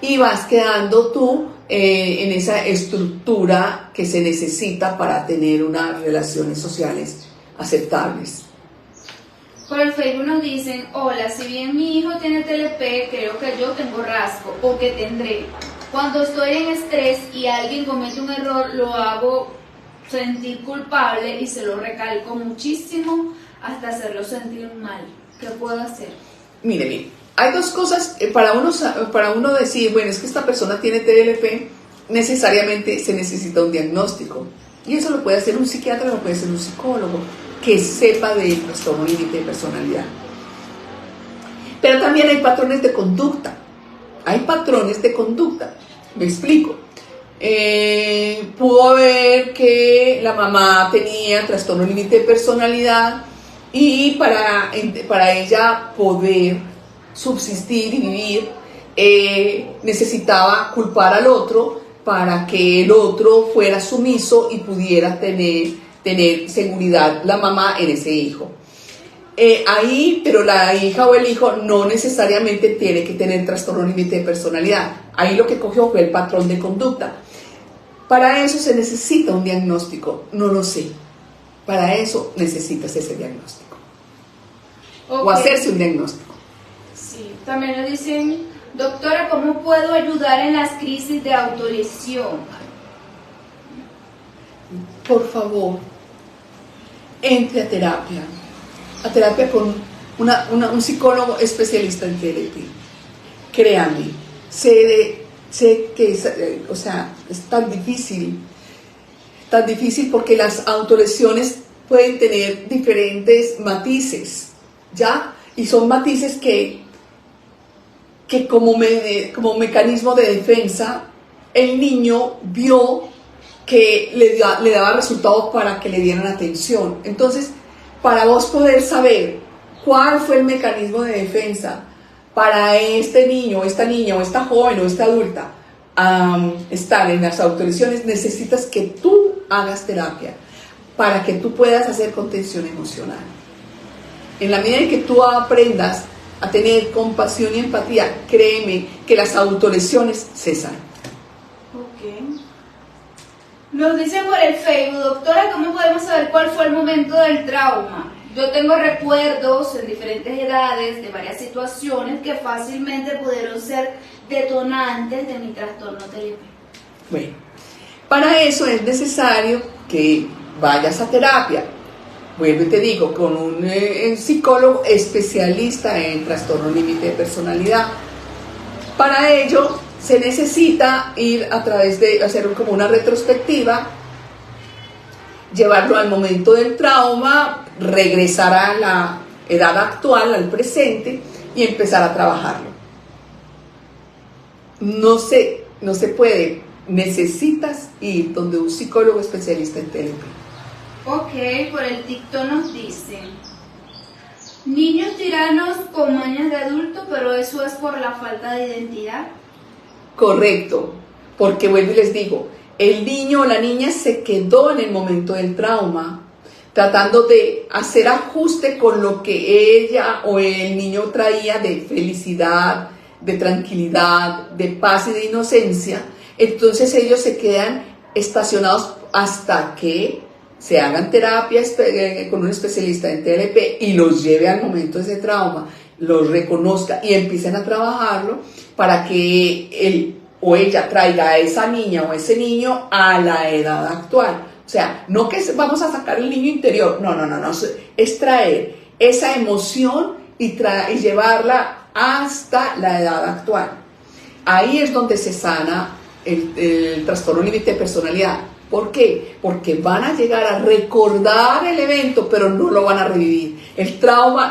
y vas quedando tú en esa estructura que se necesita para tener unas relaciones sociales aceptables. Por el Facebook nos dicen, hola, si bien mi hijo tiene TLP, creo que yo tengo rasgo o que tendré. Cuando estoy en estrés y alguien comete un error, lo hago sentir culpable y se lo recalco muchísimo hasta hacerlo sentir mal. ¿Qué puedo hacer? Mire, hay dos cosas para uno decir, bueno, es que esta persona tiene TLP, necesariamente se necesita un diagnóstico. Y eso lo puede hacer un psiquiatra, lo puede hacer un psicólogo, que sepa del trastorno límite de personalidad. Pero también hay patrones de conducta. Hay patrones de conducta. Me explico. Pudo ver que la mamá tenía trastorno límite de personalidad y para ella poder subsistir y vivir, necesitaba culpar al otro para que el otro fuera sumiso y pudiera tener seguridad la mamá en ese hijo. Pero la hija o el hijo no necesariamente tiene que tener trastorno límite de personalidad. Ahí lo que cogió fue el patrón de conducta. Para eso se necesita un diagnóstico, no lo sé. Para eso necesitas ese diagnóstico. Okay. O hacerse un diagnóstico. Sí, también nos dicen, doctora, ¿cómo puedo ayudar en las crisis de autolesión? Por favor, entre a terapia con un psicólogo especialista en TLP. Créanme, sé que es tan difícil porque las autolesiones pueden tener diferentes matices, ¿ya? Y son matices que como mecanismo de defensa, el niño vio que le daba resultados para que le dieran atención. Entonces, para vos poder saber cuál fue el mecanismo de defensa para este niño, esta niña, o esta joven, o esta adulta, estar en las autolesiones, necesitas que tú hagas terapia para que tú puedas hacer contención emocional. En la medida en que tú aprendas a tener compasión y empatía, créeme que las autolesiones cesan. Ok. Nos dice por el Facebook, doctora, ¿cómo podemos saber cuál fue el momento del trauma? Yo tengo recuerdos en diferentes edades de varias situaciones que fácilmente pudieron ser detonantes de mi trastorno TLP. Bueno, para eso es necesario que vayas a terapia. Vuelvo y te digo, con un psicólogo especialista en trastorno límite de personalidad. Para ello se necesita ir a través de hacer como una retrospectiva, llevarlo al momento del trauma, regresar a la edad actual, al presente, y empezar a trabajarlo. No se puede, necesitas ir donde un psicólogo especialista en TLP. Ok, por el TikTok nos dicen, niños tiranos con mañas de adulto, pero eso es por la falta de identidad. Correcto, porque vuelvo y les digo, el niño o la niña se quedó en el momento del trauma, tratando de hacer ajuste con lo que ella o el niño traía de felicidad, de tranquilidad, de paz y de inocencia. Entonces ellos se quedan estacionados hasta que se hagan terapia con un especialista en TLP y los lleve al momento de ese trauma, los reconozca y empiecen a trabajarlo para que él o ella traiga a esa niña o ese niño a la edad actual. O sea, no que vamos a sacar el niño interior, no, es traer esa emoción y llevarla hasta la edad actual. Ahí es donde se sana el trastorno límite de personalidad. ¿Por qué? Porque van a llegar a recordar el evento, pero no lo van a revivir. El trauma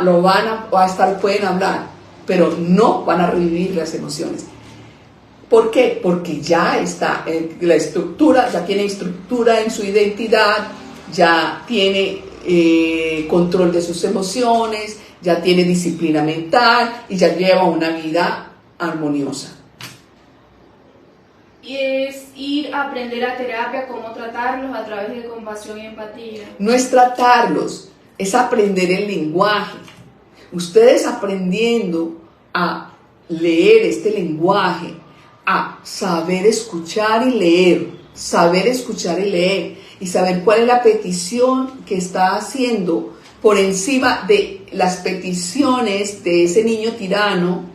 pueden hablar, pero no van a revivir las emociones. ¿Por qué? Porque ya está la estructura, ya tiene estructura en su identidad, ya tiene control de sus emociones, ya tiene disciplina mental y ya lleva una vida armoniosa. Y es ir a aprender a terapia, cómo tratarlos a través de compasión y empatía. No es tratarlos, es aprender el lenguaje. Ustedes aprendiendo a leer este lenguaje, a saber escuchar y leer, y saber cuál es la petición que está haciendo por encima de las peticiones de ese niño tirano,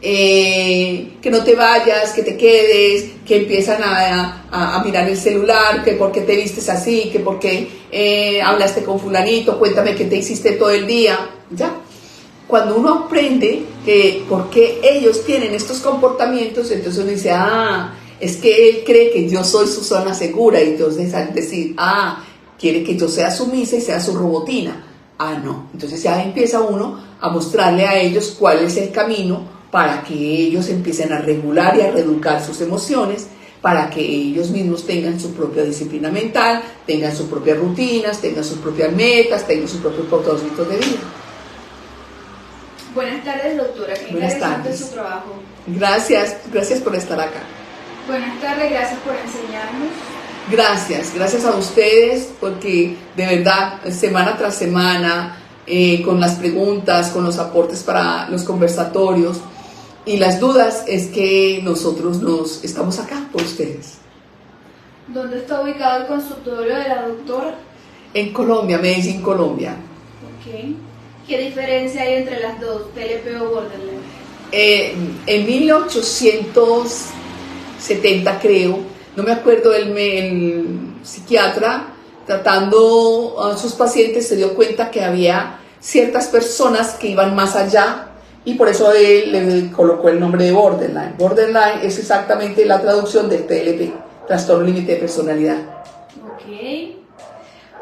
que no te vayas, que te quedes, que empiezan a mirar el celular, que por qué te vistes así, que por qué hablaste con fulanito, cuéntame qué te hiciste todo el día, ¿ya? Cuando uno aprende que por qué ellos tienen estos comportamientos, entonces uno dice, es que él cree que yo soy su zona segura, y entonces al decir, quiere que yo sea sumisa y sea su robotina, no, entonces ya empieza uno a mostrarle a ellos cuál es el camino para que ellos empiecen a regular y a reeducar sus emociones, para que ellos mismos tengan su propia disciplina mental, tengan sus propias rutinas, tengan sus propias metas, tengan sus propios propósitos de vida. Buenas tardes, doctora. Qué interesante su trabajo. Gracias por estar acá. Buenas tardes, gracias por enseñarnos. Gracias a ustedes, porque de verdad, semana tras semana, con las preguntas, con los aportes para los conversatorios y las dudas, es que nosotros estamos acá por ustedes. ¿Dónde está ubicado el consultorio de la doctora? En Colombia, Medellín, Colombia. Ok. ¿Qué diferencia hay entre las dos, TLP o borderline? En 1870, creo, no me acuerdo, el psiquiatra tratando a sus pacientes se dio cuenta que había ciertas personas que iban más allá, y por eso él le colocó el nombre de borderline. Borderline es exactamente la traducción del TLP, trastorno límite de personalidad. Ok.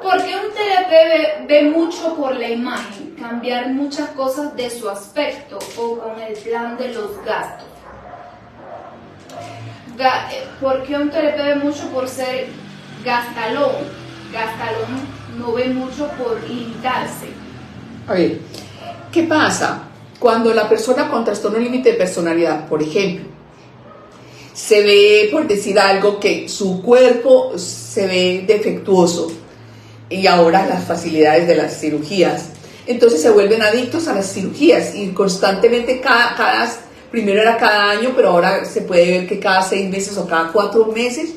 ¿Por qué un TLP ve mucho por la imagen, cambiar muchas cosas de su aspecto o con el plan de los gastos? ¿Por qué un TLP ve mucho por ser gastalón? Gastalón no ve mucho por limitarse. A ver, ¿qué pasa? Cuando la persona con trastorno límite de personalidad, por ejemplo, se ve, por decir algo, que su cuerpo se ve defectuoso, y ahora las facilidades de las cirugías, entonces se vuelven adictos a las cirugías y constantemente primero era cada año, pero ahora se puede ver que cada 6 meses o cada 4 meses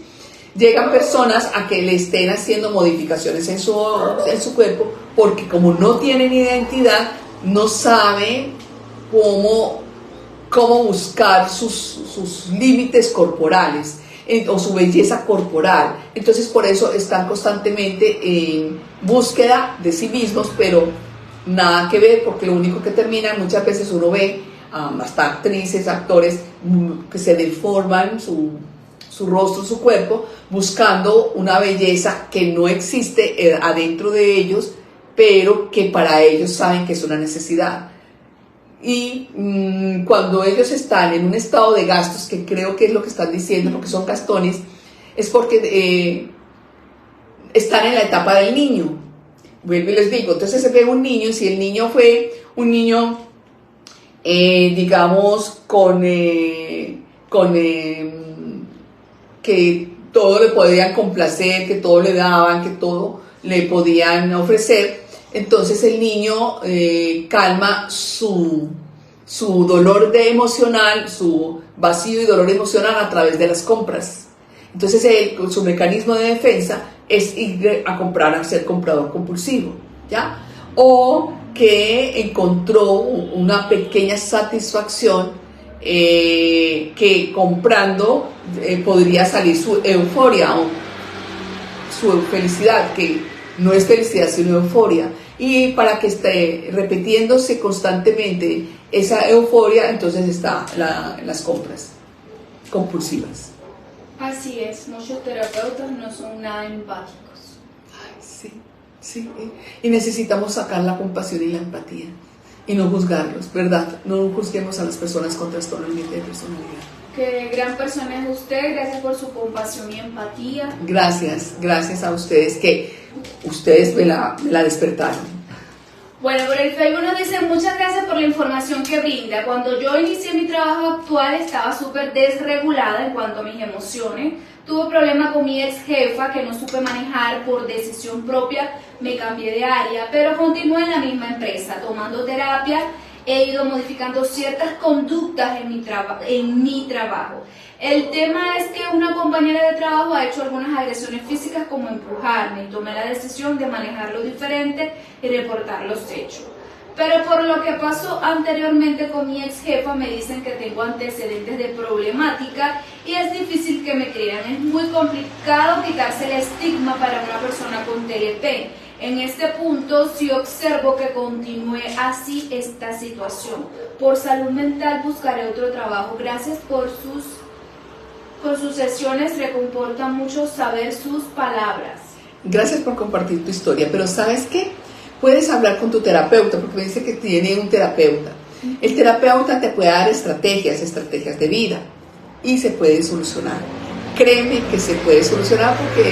llegan personas a que le estén haciendo modificaciones en su cuerpo, porque como no tienen identidad, no saben cómo buscar sus límites corporales o su belleza corporal. Entonces por eso están constantemente en búsqueda de sí mismos, pero nada que ver, porque lo único que termina, muchas veces uno ve hasta actrices, actores que se deforman su rostro, su cuerpo, buscando una belleza que no existe adentro de ellos, pero que para ellos saben que es una necesidad. Y cuando ellos están en un estado de gastos, que creo que es lo que están diciendo, porque son gastones, es porque están en la etapa del niño. Vuelvo y les digo, entonces se ve un niño, y si el niño fue un niño, digamos, que todo le podían complacer, que todo le daban, que todo le podían ofrecer, entonces el niño calma su dolor emocional, su vacío y dolor emocional a través de las compras. Entonces su mecanismo de defensa es ir a comprar, a ser comprador compulsivo, ¿ya? O que encontró una pequeña satisfacción que comprando podría salir su euforia o su felicidad, que no es felicidad sino euforia, y para que esté repitiéndose constantemente esa euforia, entonces está las compras compulsivas. Así es, muchos terapeutas no son nada empáticos. Ay, sí, y necesitamos sacar la compasión y la empatía y no juzgarlos, ¿verdad? No juzguemos a las personas con trastorno límite de personalidad. Qué gran persona es usted, gracias por su compasión y empatía. Gracias a ustedes, que ustedes me la despertaron. Bueno, por el Facebook nos dicen muchas gracias por la información que brinda. Cuando yo inicié mi trabajo actual estaba súper desregulada en cuanto a mis emociones. Tuve problemas con mi ex jefa que no supe manejar por decisión propia, me cambié de área, pero continué en la misma empresa, tomando terapia. He ido modificando ciertas conductas en mi trabajo. El tema es que una compañera de trabajo ha hecho algunas agresiones físicas como empujarme y tomé la decisión de manejarlo diferente y reportar los hechos. Pero por lo que pasó anteriormente con mi ex jefa me dicen que tengo antecedentes de problemática y es difícil que me crean. Es muy complicado quitarse el estigma para una persona con TLP. En este punto sí observo que continúe así esta situación. Por salud mental buscaré otro trabajo. Gracias por sus sesiones, reconforta mucho saber sus palabras. Gracias por compartir tu historia, pero ¿sabes qué? Puedes hablar con tu terapeuta, porque me dice que tiene un terapeuta. El terapeuta te puede dar estrategias de vida, y se puede solucionar. Créeme que se puede solucionar, porque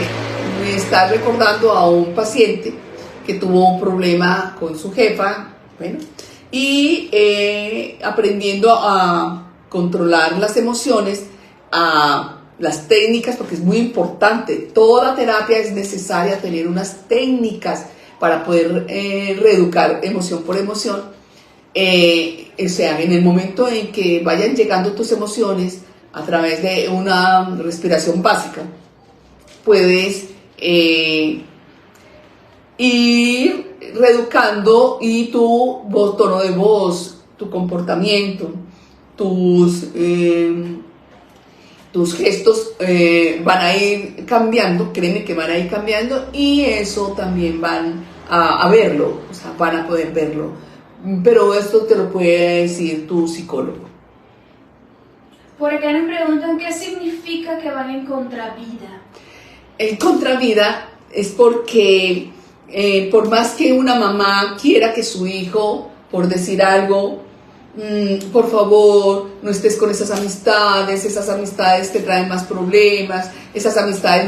me está recordando a un paciente que tuvo un problema con su jefa, bueno, y aprendiendo a controlar las emociones, a las técnicas, porque es muy importante. Toda terapia es necesaria tener unas técnicas para poder reeducar emoción por emoción. O sea, en el momento en que vayan llegando tus emociones a través de una respiración básica, puedes ir reeducando, y tu tono de voz, tu comportamiento, tus gestos van a ir cambiando. Créeme que van a ir cambiando, y eso también van a verlo, o sea, van a poder verlo. Pero esto te lo puede decir tu psicólogo. Por acá nos preguntan qué significa que van en contravida. En contravida es porque por más que una mamá quiera que su hijo, por decir algo, por favor, no estés con esas amistades te traen más problemas, esas amistades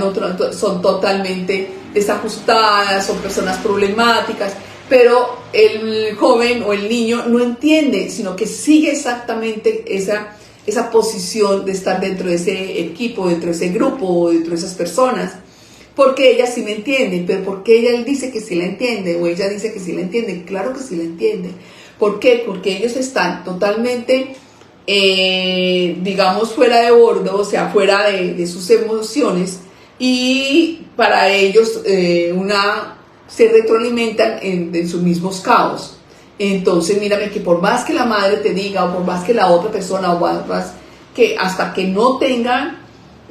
son totalmente desajustadas, son personas problemáticas, pero el joven o el niño no entiende, sino que sigue exactamente esa posición de estar dentro de ese equipo, dentro de ese grupo, dentro de esas personas, porque ella sí me entiende. Pero porque él dice que sí la entiende, o ella dice que sí la entiende. Claro que sí la entiende. ¿Por qué? Porque ellos están totalmente, digamos, fuera de bordo, o sea, fuera de sus emociones, y para ellos se retroalimentan en sus mismos caos. Entonces, mírame, que por más que la madre te diga, o por más que la otra persona, o más que hasta que no tengan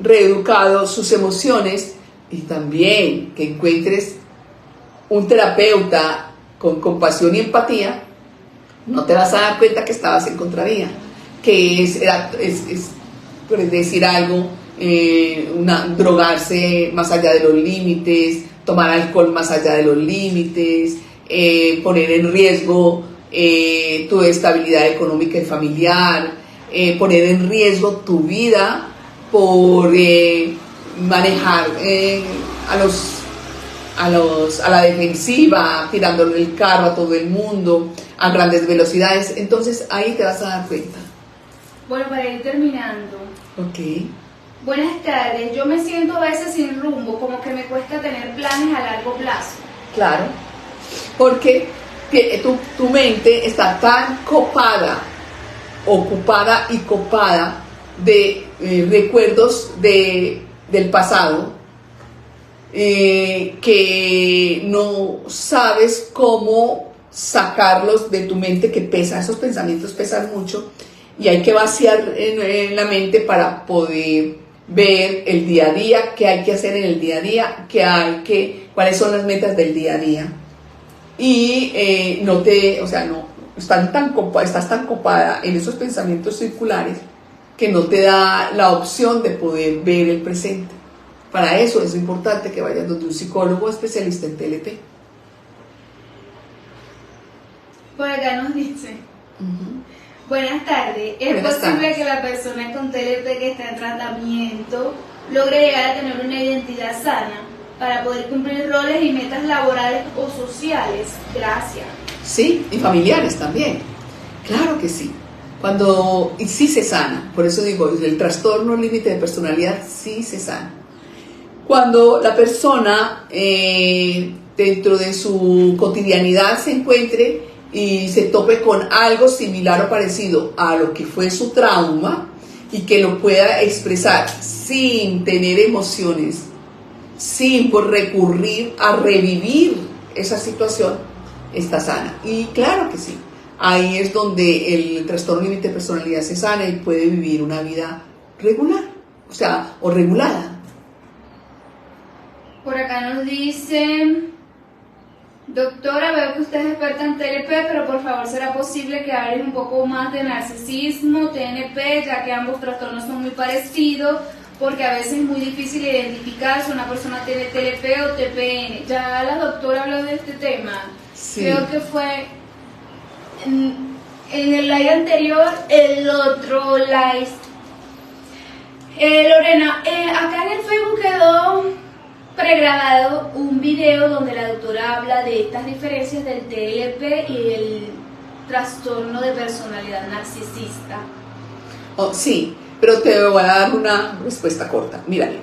reeducado sus emociones, y también que encuentres un terapeuta con compasión y empatía, no te vas a dar cuenta que estabas en contravía, que es por decir algo, drogarse más allá de los límites, tomar alcohol más allá de los límites, poner en riesgo tu estabilidad económica y familiar, poner en riesgo tu vida por manejar a la defensiva, tirándole el carro a todo el mundo a grandes velocidades. Entonces ahí te vas a dar cuenta. Bueno, para ir terminando. Ok. Buenas tardes, yo me siento a veces sin rumbo, como que me cuesta tener planes a largo plazo. Claro, porque tu mente está tan ocupada y copada de recuerdos del pasado, que no sabes cómo sacarlos de tu mente, que pesa. Esos pensamientos pesan mucho, y hay que vaciar en la mente para poder ver el día a día, qué hay que hacer en el día a día, cuáles son las metas del día a día. Y estás tan copada en esos pensamientos circulares que no te da la opción de poder ver el presente. Para eso es importante que vayas donde un psicólogo especialista en TLP. Por acá nos dice: buenas tardes, ¿es posible que la persona con TLP que está en tratamiento logre llegar a tener una identidad sana para poder cumplir roles y metas laborales o sociales? Gracias. Sí, y familiares también. Claro que sí. Y sí se sana. Por eso digo, el trastorno límite de personalidad sí se sana. Cuando la persona dentro de su cotidianidad se encuentre y se tope con algo similar o parecido a lo que fue su trauma, y que lo pueda expresar sin tener emociones, sin por recurrir a revivir esa situación, está sana. Y claro que sí, ahí es donde el trastorno límite de personalidad se sana y puede vivir una vida regular, o sea, o regulada. Por acá nos dicen: doctora, veo que usted es experta en TLP, pero por favor, ¿será posible que hables un poco más de narcisismo, TNP, ya que ambos trastornos son muy parecidos? Porque a veces es muy difícil identificar si una persona tiene TLP o TPN. Ya la doctora habló de este tema. Sí. Creo que fue en el live anterior, el otro live. Lorena, acá en el Facebook quedó pregrabado un video donde la doctora habla de estas diferencias del TLP y el trastorno de personalidad narcisista. Oh, sí, pero te voy a dar una respuesta corta. Mírale,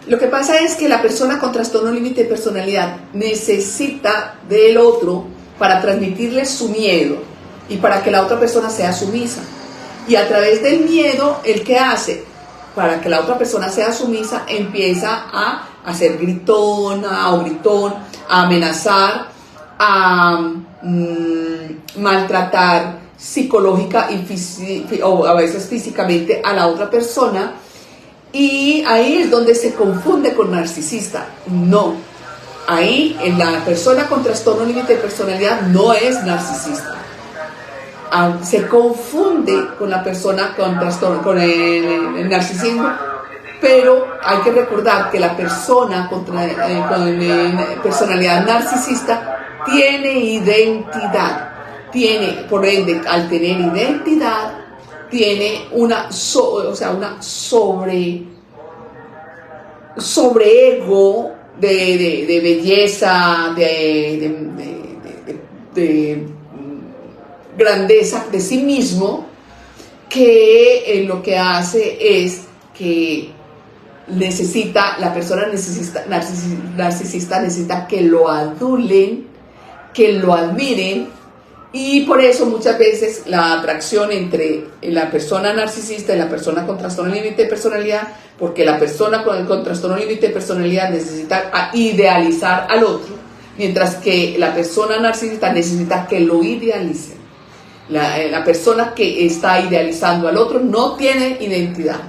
lo que pasa es que la persona con trastorno límite de personalidad necesita del otro para transmitirle su miedo y para que la otra persona sea sumisa. Y a través del miedo, ¿el qué hace? Para que la otra persona sea sumisa, empieza a hacer gritona o gritón, a amenazar, a maltratar psicológica o a veces físicamente a la otra persona, y ahí es donde se confunde con narcisista. No, ahí la persona con trastorno límite de personalidad no es narcisista. Se confunde con la persona con trastorno, con el narcisismo, pero hay que recordar que la persona con personalidad narcisista tiene identidad, por ende, al tener identidad, tiene una sobreego de belleza, de grandeza de sí mismo, que lo que hace es que la persona narcisista necesita que lo adulen, que lo admiren, y por eso muchas veces la atracción entre la persona narcisista y la persona con trastorno límite de personalidad, porque la persona con trastorno límite de personalidad necesita idealizar al otro, mientras que la persona narcisista necesita que lo idealicen. La persona que está idealizando al otro no tiene identidad,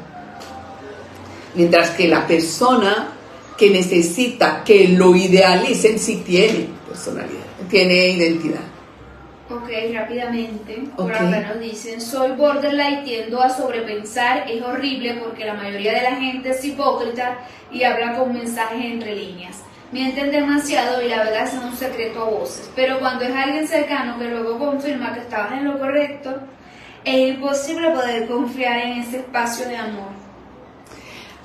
mientras que la persona que necesita que lo idealicen sí tiene personalidad, tiene identidad. Ok, rápidamente, por acá nos dicen: soy borderline, tiendo a sobrepensar, es horrible porque la mayoría de la gente es hipócrita y habla con mensajes entre líneas. Mienten demasiado y la verdad es un secreto a voces, pero cuando es alguien cercano que luego confirma que estabas en lo correcto, es imposible poder confiar en ese espacio de amor.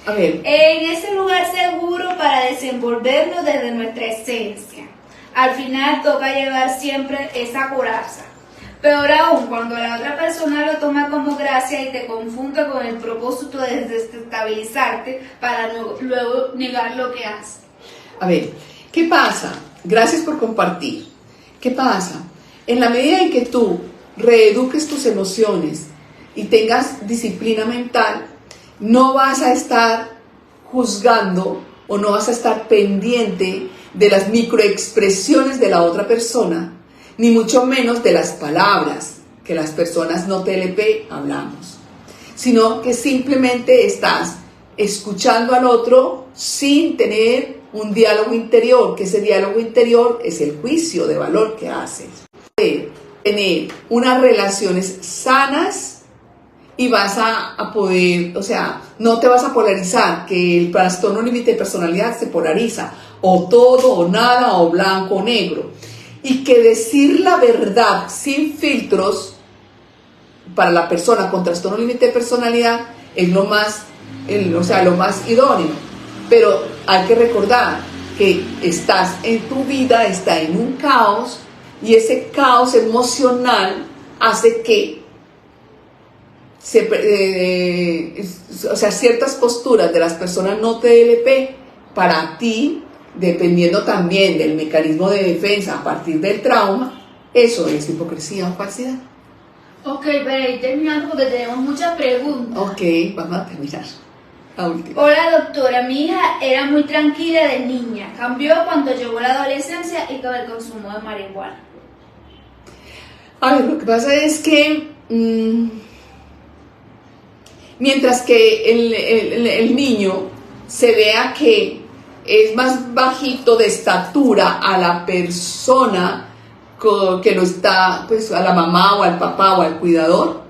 A ver. En ese lugar seguro para desenvolvernos desde nuestra esencia. Al final toca llevar siempre esa coraza. Peor aún, cuando la otra persona lo toma como gracia y te confunde con el propósito de desestabilizarte para luego negar lo que hace. A ver, ¿qué pasa? Gracias por compartir. ¿Qué pasa? En la medida en que tú reeduques tus emociones y tengas disciplina mental, no vas a estar juzgando o no vas a estar pendiente de las microexpresiones de la otra persona, ni mucho menos de las palabras que las personas no TLP hablamos, sino que simplemente estás escuchando al otro sin tener un diálogo interior, que ese diálogo interior es el juicio de valor que haces. Tener unas relaciones sanas y vas a poder, o sea, no te vas a polarizar, que el trastorno límite de personalidad se polariza, o todo o nada, o blanco o negro, y que decir la verdad sin filtros para la persona con trastorno límite de personalidad es lo más idóneo. Pero hay que recordar que estás en tu vida, está en un caos, y ese caos emocional hace que ciertas posturas de las personas no TLP para ti, dependiendo también del mecanismo de defensa a partir del trauma, eso es hipocresía o falsidad. Ok, para ir terminando porque tenemos muchas preguntas. Ok, vamos a terminar. La última. Hola doctora, mi hija era muy tranquila de niña. Cambió cuando llegó la adolescencia y con el consumo de marihuana. A ver, lo que pasa es que mientras que el niño se vea que es más bajito de estatura a la persona que lo está, pues a la mamá o al papá o al cuidador,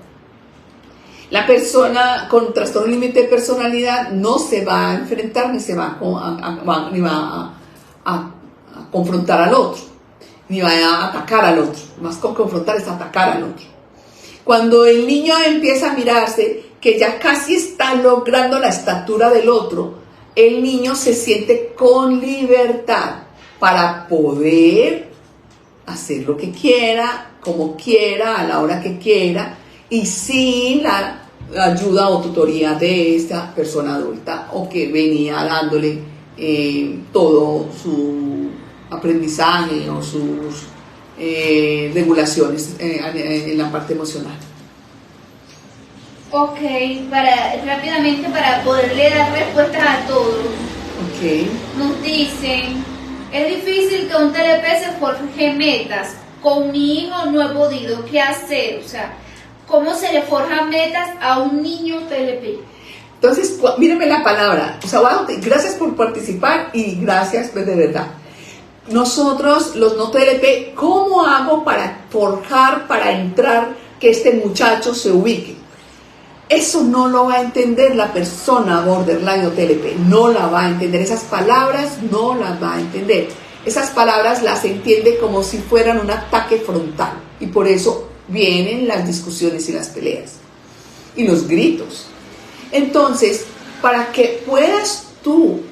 la persona con trastorno límite de personalidad no se va a enfrentar ni se va a confrontar al otro, ni va a atacar al otro. Más con confrontar es atacar al otro. Cuando el niño empieza a mirarse que ya casi está logrando la estatura del otro, el niño se siente con libertad para poder hacer lo que quiera, como quiera, a la hora que quiera, y sin la ayuda o tutoría de esta persona adulta o que venía dándole todo su aprendizaje o sus regulaciones en la parte emocional. Ok, rápidamente para poderle dar respuestas a todos. Ok. Nos dicen, es difícil que un TLP se forje metas. Con mi hijo no he podido, ¿qué hacer? O sea, ¿cómo se le forjan metas a un niño TLP? Entonces, míreme la palabra. O sea, wow, gracias por participar y gracias, pues, de verdad. Nosotros, los no TLP, ¿cómo hago para forjar, para entrar, que este muchacho se ubique? Eso no lo va a entender la persona borderline o TLP, no la va a entender. Esas palabras no las va a entender. Esas palabras las entiende como si fueran un ataque frontal. Y por eso vienen las discusiones y las peleas. Y los gritos. Entonces, para que puedas tú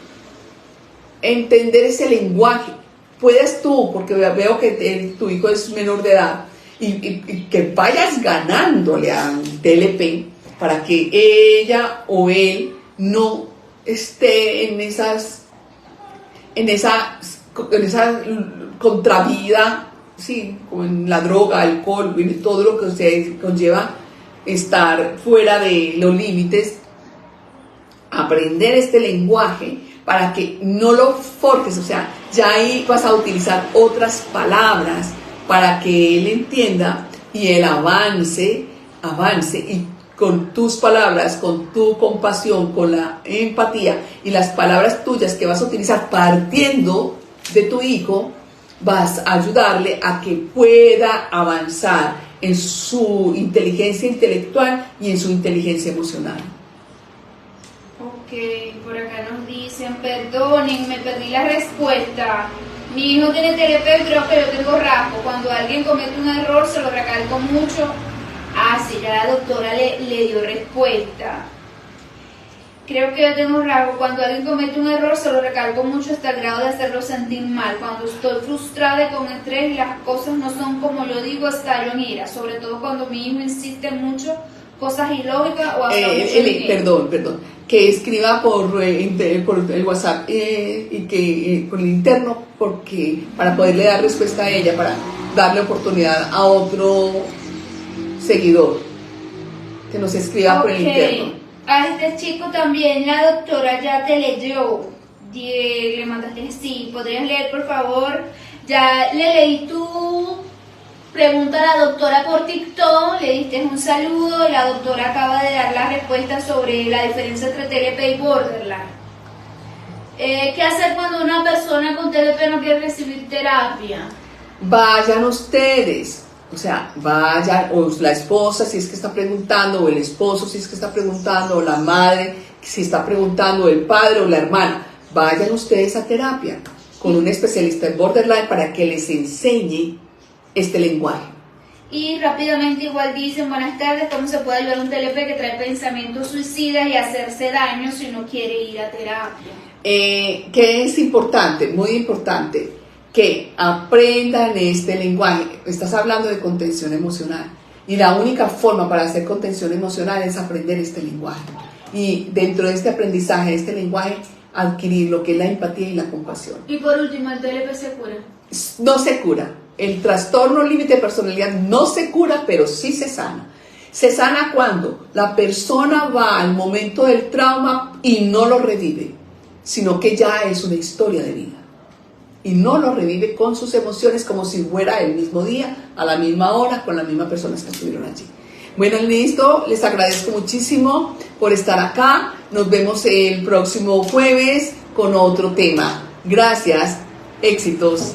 entender ese lenguaje, puedas tú, porque veo que tu hijo es menor de edad, y que vayas ganándole a un TLP, para que ella o él no esté en esa contravida, sí, como en la droga, alcohol, todo lo que se conlleva estar fuera de los límites. Aprender este lenguaje para que no lo forjes, o sea, ya ahí vas a utilizar otras palabras para que él entienda y él avance y con tus palabras, con tu compasión, con la empatía y las palabras tuyas que vas a utilizar partiendo de tu hijo, vas a ayudarle a que pueda avanzar en su inteligencia intelectual y en su inteligencia emocional. Ok, por acá nos dicen, perdonen, me perdí la respuesta. Mi hijo tiene TLP, creo que yo tengo rasgo. Cuando alguien comete un error se lo recalco mucho. Ah, sí, ya la doctora le dio respuesta. Creo que yo tengo rasgo. Cuando alguien comete un error se lo recalco mucho hasta el grado de hacerlo sentir mal. Cuando estoy frustrada y con estrés y las cosas no son como yo digo, estallo en ira. Sobre todo cuando mi hijo insiste mucho cosas ilógicas o hasta perdón, que escriba por el WhatsApp y que con el interno, porque para poderle dar respuesta a ella, para darle oportunidad a otro seguidor que nos escriba por el interno. A este chico también la doctora ya te leyó. Le mandaste, sí, ¿podrías leer por favor? Ya le leí tu pregunta a la doctora por TikTok, le diste un saludo y la doctora acaba de dar la respuesta sobre la diferencia entre TLP y borderline. ¿Qué hacer cuando una persona con TLP no quiere recibir terapia? Vayan ustedes. O sea, vayan, o la esposa si es que está preguntando, o el esposo si es que está preguntando, o la madre si está preguntando, o el padre o la hermana. Vayan ustedes a terapia con un especialista en borderline para que les enseñe este lenguaje. Y rápidamente igual dicen, buenas tardes, ¿cómo se puede ayudar a un TLP que trae pensamientos suicidas y hacerse daño si no quiere ir a terapia? Que es importante, muy importante, que aprendan este lenguaje. Estás hablando de contención emocional y la única forma para hacer contención emocional es aprender este lenguaje y dentro de este aprendizaje de este lenguaje adquirir lo que es la empatía y la compasión. Y por último, ¿el TLP se cura? No se cura, el trastorno límite de personalidad no se cura, pero sí se sana. Se sana cuando la persona va al momento del trauma y no lo revive, sino que ya es una historia de vida. Y no lo revive con sus emociones como si fuera el mismo día, a la misma hora, con las mismas personas que estuvieron allí. Bueno, listo, les agradezco muchísimo por estar acá. Nos vemos el próximo jueves con otro tema. Gracias, éxitos.